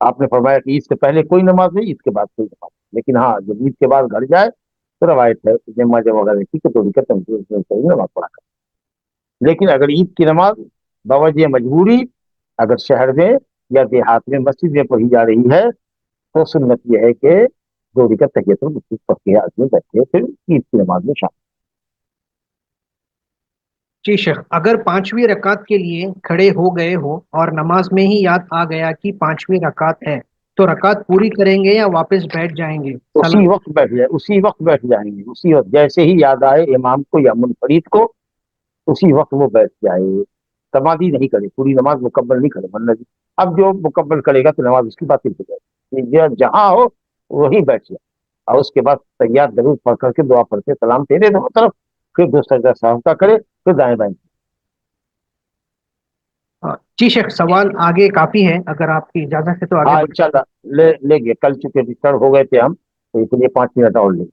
آپ نے فرمایا کہ عید سے پہلے کوئی نماز نہیں, عید کے بعد کوئی نماز. لیکن ہاں, جب عید کے بعد گھر جائے تو روایت ہے جمعہ وغیرہ کی کہ 2 رکعت نماز پڑھا کر. لیکن اگر عید کی نماز بوجہ مجبوری اگر شہر میں یا دیہات میں مسجد میں پڑھی جا رہی ہے, تو سنت یہ ہے کہ 2 رکعت تحیۃ المسجد پڑھ کے آدمی بیٹھے, پھر عید کی نماز میں شامل. جی شیخ. اگر 5ویں رکعت کے لیے کھڑے ہو گئے ہو اور نماز میں ہی یاد آ گیا کہ 5ویں رکعت ہے, تو رکعت پوری کریں گے یا واپس بیٹھ جائیں گے؟ اسی وقت بیٹھ جائے، اسی وقت بیٹھ جائیں گے، اسی وقت جیسے ہی یاد آئے امام کو یا منفرد کو اسی وقت وہ بیٹھ جائے، تمادی نہیں کرے، پوری نماز مکمل نہیں کرے، ورنہ اب جو مکمل کرے گا تو نماز اس کی باطل ہو جائے گی، جہاں ہو وہی بیٹھ جائے، اور اس کے بعد تیار ضرور پڑھ کر کے دعا پڑھ کے سلام پھیرے دونوں طرف، پھر دو سجدہ سہو کا کرے، پھر دائیں بائیں۔ جی شیخ، سوال آگے کافی ہے، اگر آپ کی اجازت ہے تو آگے ہاں انشاءاللہ لے گے، کل چونکہ ڈسٹرب ہو گئے تھے ہم، تو اس لیے 5 منٹ اور لیں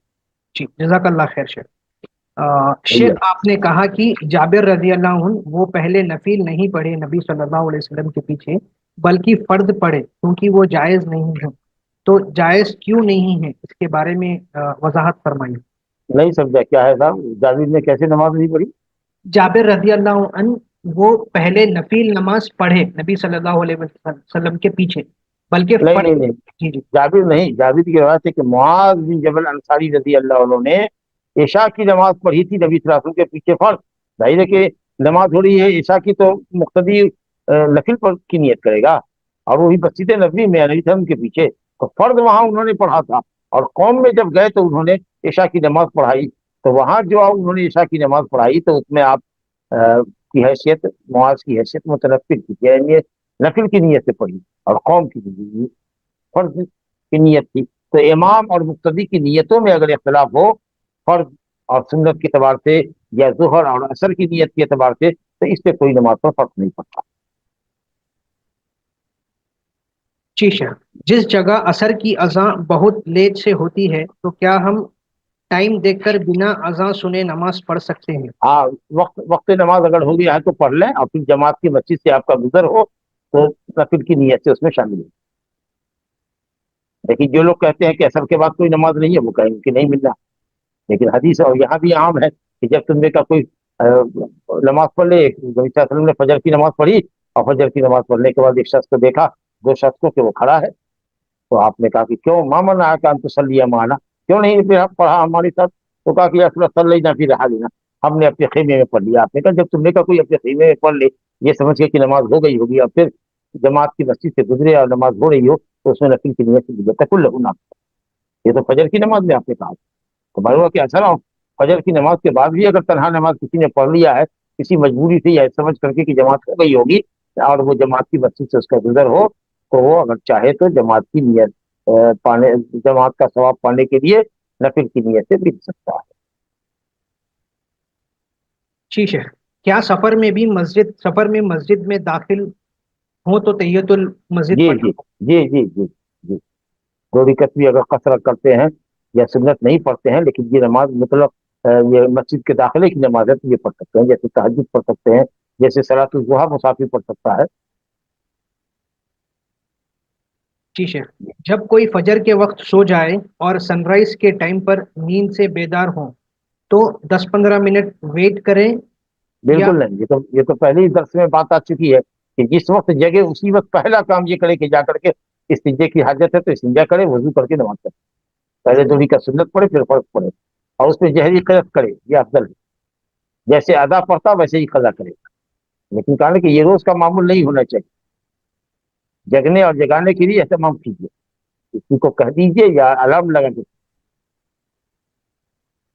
جی، جزاک اللہ خیر شیخ۔ گے۔ شیخ آپ نے کہا کہ جابر رضی اللہ عنہ وہ پہلے نفل نہیں پڑھے نبی صلی اللہ علیہ وسلم کے پیچھے، بلکہ فرض پڑھے کیونکہ وہ جائز نہیں ہے، تو جائز کیوں نہیں ہے اس کے بارے میں وضاحت فرمائیے۔ نہیں سمجھا کیا ہے صاحب، جاوید نے کیسے نماز نہیں پڑھی؟ جابر رضی اللہ عنہ وہ پہلے نفل نماز پڑھے نبی صلی اللہ علیہ وسلم کے پیچھے، بلکہ نہیں فرض۔ نہیں نہیں، جی جی جابر نہیں، جابر کی روایت ہے کہ معاذ بن جبل انصاری رضی اللہ عنہ نے عشاء کی نماز پڑھی تھی نبی صلی اللہ علیہ وسلم کے پیچھے فرض، ظاہر ہے کہ نماز ہو رہی ہے عشاء کی تو مقتدی نفل پر کی نیت کرے گا، اور وہی مسجد نبوی میں نبی صلی اللہ علیہ وسلم کے پیچھے، تو فرض وہاں انہوں نے پڑھا تھا، اور قوم میں جب گئے تو انہوں نے عشاء کی نماز پڑھائی، تو وہاں جو انہوں نے عشاء کی نماز پڑھائی تو اس میں آپ کی حیثیت معاذ کی حیثیت متنفل کی، یعنی نفل کی نیت سے پڑھی، اور قوم کی فرض کی نیت تھی، تو امام اور مقتدی کی نیتوں میں اگر اختلاف ہو فرض اور سنت کے اعتبار سے، یا ظہر اور عصر کی نیت کے اعتبار سے، تو اس سے کوئی نماز پر فرق نہیں پڑتا۔ جی شیخ، جس جگہ عصر کی اذان بہت لیٹ سے ہوتی ہے تو کیا ہم ٹائم دیکھ کر بنا اذان سنے نماز پڑھ سکتے ہیں؟ ہاں، وقت نماز اگر ہو گیا ہے تو پڑھ لیں، اور پھر جماعت کی مسجد سے آپ کا گزر ہو تو نفل کی نیت سے اس میں شامل ہو۔ لیکن جو لوگ کہتے ہیں کہ عصر کے بعد کوئی نماز نہیں ہے، وہ کہیں کہ نہیں مل رہا، لیکن حدیث اور یہاں بھی عام ہے کہ جب تم نے کا کوئی نماز پڑھ لے، نبی صلی اللہ علیہ وسلم نے فجر کی نماز پڑھی، اور فجر کی نماز پڑھنے کے بعد ایک شخص کو دیکھا، دو شخص کو کہ وہ کھڑا ہے، تو آپ نے کہا کہ کیوں ما منع کا ان تصلی معنا، کیوں نہیں پھر پڑھا ہمارے ساتھ؟ تو کہا کہ یا رسول اللہ صلی فی رحالنا، ہم نے اپنے خیمے میں پڑھ لیا۔ آپ نے کہا جب تم نے کہا کوئی اپنے خیمے میں پڑھ لے، یہ سمجھ کے کہ نماز ہو گئی ہوگی، اور پھر جماعت کی مسجد سے گزرے اور نماز ہو رہی ہو، تو اس میں نفل کی نیت سے تکل لہو نام، یہ تو فجر کی نماز میں آپ نے کہا، تو معلوم ہوا کہ اثر فجر کی نماز کے بعد بھی اگر تنہا نماز کسی نے پڑھ لیا ہے کسی مجبوری سے، یا سمجھ کر کے کہ جماعت ہو گئی ہوگی اور وہ جماعت کی مسجد سے اس کا گزر ہو، تو وہ اگر چاہے تو جماعت کی نیت پانے، جماعت کا ثواب پانے کے لیے نفل کی نیت سے بھی سکتا ہے۔ جی شیخ، کیا سفر میں مسجد میں داخل ہو تو تحیت المسجد جی پڑھیں؟ جی جی جی جی جی، دو رکعت بھی اگر قصر کرتے ہیں یا سنت نہیں پڑھتے ہیں، لیکن یہ نماز مطلب یہ مسجد کے داخلے کی نماز ہے، تو یہ پڑھ سکتے ہیں، جیسے تہجد پڑھ سکتے ہیں، جیسے صلاۃ الضحیٰ مسافر پڑھ سکتا ہے۔ جی شیخ، جب کوئی فجر کے وقت سو جائے اور سن رائز کے ٹائم پر نیند سے بیدار ہو تو 10-15 منٹ ویٹ کریں یا؟ بالکل نہیں، یہ تو پہلے ہی درس میں بات آ چکی ہے کہ جس وقت جگہ اسی وقت پہلا کام یہ کرے کہ جا کر کے استنجے کی حاجت ہے تو استنجا کرے، وضو کر کے نماز پڑھے، پہلے دوری کا سنت پڑھے پھر فرض پڑھے، اور اس میں جہری قیاس کرے، یہ افضل ہے، جیسے ادا پڑھتا ویسے ہی قضا کرے، لیکن کہا کہ یہ روز کا معمول نہیں ہونا چاہیے، جگنے اور جگانے کے لیے اہتمام کیجیے، کسی کو کہہ دیجیے یا الارم لگا دیجیے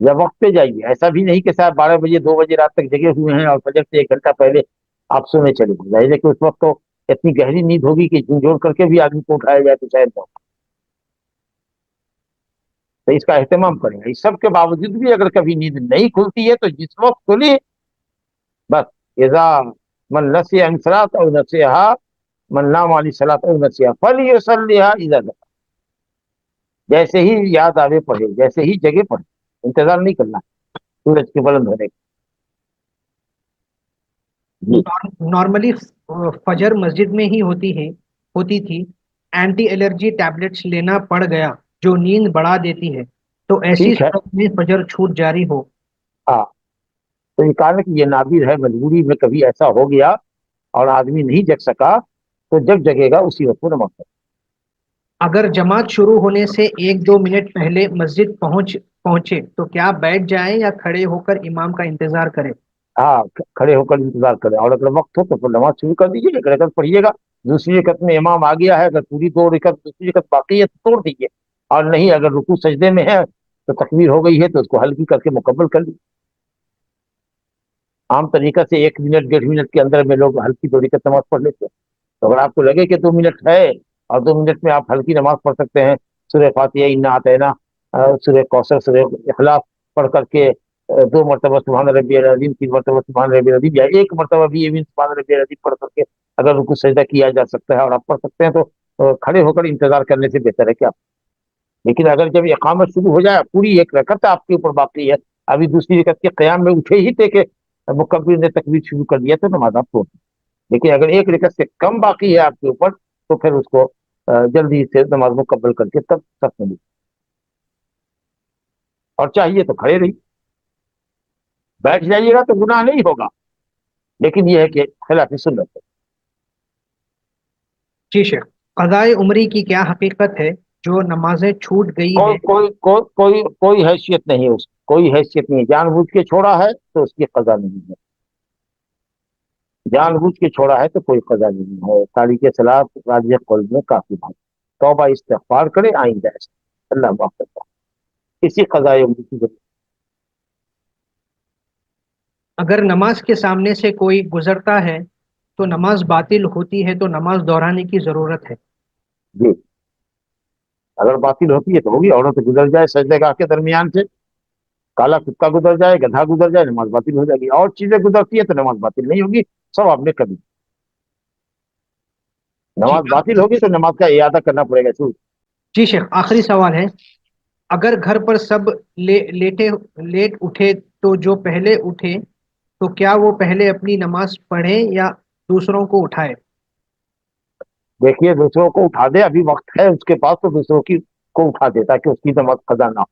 یا وقت پہ جائیے، ایسا بھی نہیں کہ صاحب 12 بجے 2 بجے رات تک جگے ہوئے ہیں اور فجر سے 1 گھنٹہ پہلے آپ سونے چلے گئے، ظاہر ہے کہ اس وقت تو اتنی گہری نیند ہوگی کہ جھنجھوڑ کر کے بھی آدمی کو اٹھایا جائے تو شاید نہ ہو، تو اس کا اہتمام کریں گے۔ اس سب کے باوجود بھی اگر کبھی نیند نہیں کھلتی ہے تو جس وقت کھلی بس، اذا من نسی عن صلاۃ او نسیہا، من نام عن صلاۃ او نسیہا فلیصلیھا اذا ذکر، جیسے ہی یاد آوے پڑھے، جیسے ہی جگہ پڑھے، انتظار نہیں کرنا سورج کے بلند ہونے کا۔ جی نارملی فجر مسجد میں ہی ہوتی تھی، اینٹی الرجی ٹیبلٹس لینا پڑ گیا جو نیند بڑھا دیتی ہے، تو ایسی ٹھیک ہے، صورت میں فجر چھوٹ جاری ہو؟ ہاں، تو یہ کہا کہ یہ نادر ہے، مجبوری میں کبھی ایسا ہو گیا اور آدمی نہیں جگ سکا تو جب جگے گا اسی وقت نماز پڑھے۔ اگر جماعت شروع ہونے سے 1-2 منٹ پہلے مسجد پہنچے تو کیا بیٹھ جائیں یا کھڑے ہو کر امام کا انتظار کریں؟ ہاں، کھڑے ہو کر انتظار کرے، اور اگر وقت ہو تو پھر نماز شروع کر دیجیے، ایک رکعت پڑھیے گا، دوسری رکعت میں امام آ گیا ہے، اگر پوری 2 رکعت دوسری رکعت باقی ہے تو توڑ دیجیے، اور نہیں اگر رکوع سجدے میں ہے تو تکبیر ہو گئی ہے تو اس کو ہلکی کر کے مکمل کر لیجیے۔ عام طریقہ سے 1 منٹ 1.5 منٹ کے اندر میں لوگ ہلکی 2 رکعت نماز پڑھ لیتے ہیں، تو اگر آپ کو لگے کہ 2 منٹ ہے اور 2 منٹ میں آپ ہلکی نماز پڑھ سکتے ہیں، سورہ فاتحہ، انا اعطینا، سورہ کوثر، سورہ اخلاص پڑھ کر کے 2 مرتبہ سبحان ربی العظیم، 3 مرتبہ سبحان ربی العظیم، یا 1 مرتبہ بھی سبحان ربی العظیم پڑھ کر کے اگر رکوع سجدہ کیا جا سکتا ہے اور آپ پڑھ سکتے ہیں تو کھڑے ہو کر انتظار کرنے سے بہتر ہے کہ آپ، لیکن اگر جب اقامت شروع ہو جائے، پوری 1 رکعت آپ کے اوپر باقی ہے، ابھی دوسری رکعت کے قیام میں اٹھے ہی تھے کہ مکبر نے تکبیر شروع کر دیا تو نماز آپ چھوڑ دیں، لیکن اگر 1 رکعت سے کم باقی ہے آپ کے اوپر تو پھر اس کو جلدی سے نماز مکمل کر کے تب صف میں لیجیے، اور چاہیے تو کھڑے رہیے، بیٹھ جائیے گا تو گناہ نہیں ہوگا، لیکن یہ ہے کہ خلاف سنت ہے۔ جی شیخ، قضائے عمری کی کیا حقیقت ہے؟ جو نمازیں چھوٹ گئی کوئی ہیں کوئی کوئی کوئی کوئی حیثیت نہیں ہے، اس کی کوئی حیثیت نہیں ہے، جان بوجھ کے چھوڑا ہے تو اس کی قضا نہیں ہے، جان بوجھ کے چھوڑا ہے تو کوئی قضا نہیں ہے، تاریخ صلاۃ راجح قول میں کافی بات، توبہ استغفار کرے آئندہ ایسا اللہ معاف کرتا ہے، اسی قضائے عمری کی ضرورت۔ اگر نماز کے سامنے سے کوئی گزرتا ہے تو نماز باطل ہوتی ہے، تو نماز دہرانے کی ضرورت ہے؟ جی، اگر باطل ہوتی ہے تو ہوگی، عورت گزر جائے سجدہ گاہ کے درمیان سے، کالا کتا گزر جائے، گدھا گزر جائے، نماز باطل ہو جائے گی، اور چیزیں گزرتی ہے تو نماز باطل نہیں ہوگی، سب آپ نے کبھی، جی نماز باطل ہوگی تو نماز کا اعادہ کرنا پڑے گا شروع۔ جی شیخ، آخری سوال ہے، اگر گھر پر سب لیٹ اٹھے تو جو پہلے اٹھے تو کیا وہ پہلے اپنی نماز پڑھے یا دوسروں کو اٹھائے؟ دیکھیے دوسروں کو اٹھا دے، ابھی وقت ہے اس کے پاس تو دوسروں کی کو اٹھا دے تاکہ اس کی نماز قضا نہ ہو،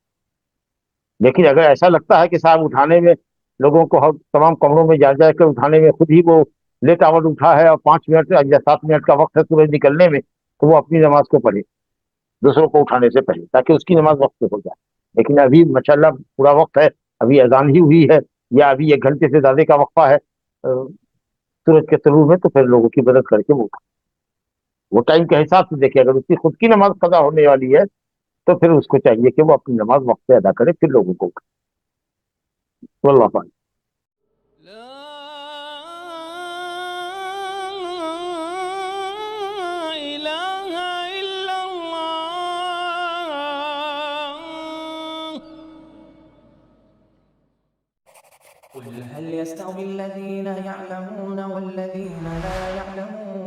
لیکن اگر ایسا لگتا ہے کہ صاحب اٹھانے میں لوگوں کو تمام کمروں میں جا کر اٹھانے میں خود ہی وہ لیٹ آور اٹھا ہے اور 5 منٹ یا 7 منٹ کا وقت ہے سورج نکلنے میں، تو وہ اپنی نماز کو پڑھے دوسروں کو اٹھانے سے پہلے تاکہ اس کی نماز وقت پہ ہو جائے، لیکن ابھی ماشاءاللہ پورا وقت ہے، ابھی اذان ہی ہوئی ہے یا ابھی 1 گھنٹے سے زیادہ کا وقفہ ہے سورج کے طلوع میں، تو پھر لوگوں کی مدد کر کے وہ ٹائم کے حساب سے دیکھے، اگر اس کی خود کی نماز قضا ہونے والی ہے تو پھر اس کو چاہیے کہ وہ اپنی نماز وقت پہ ادا کرے، پھر لوگوں کو واللہ اعلم۔ قل هل يستوي الذين يعلمون والذين لا يعلمون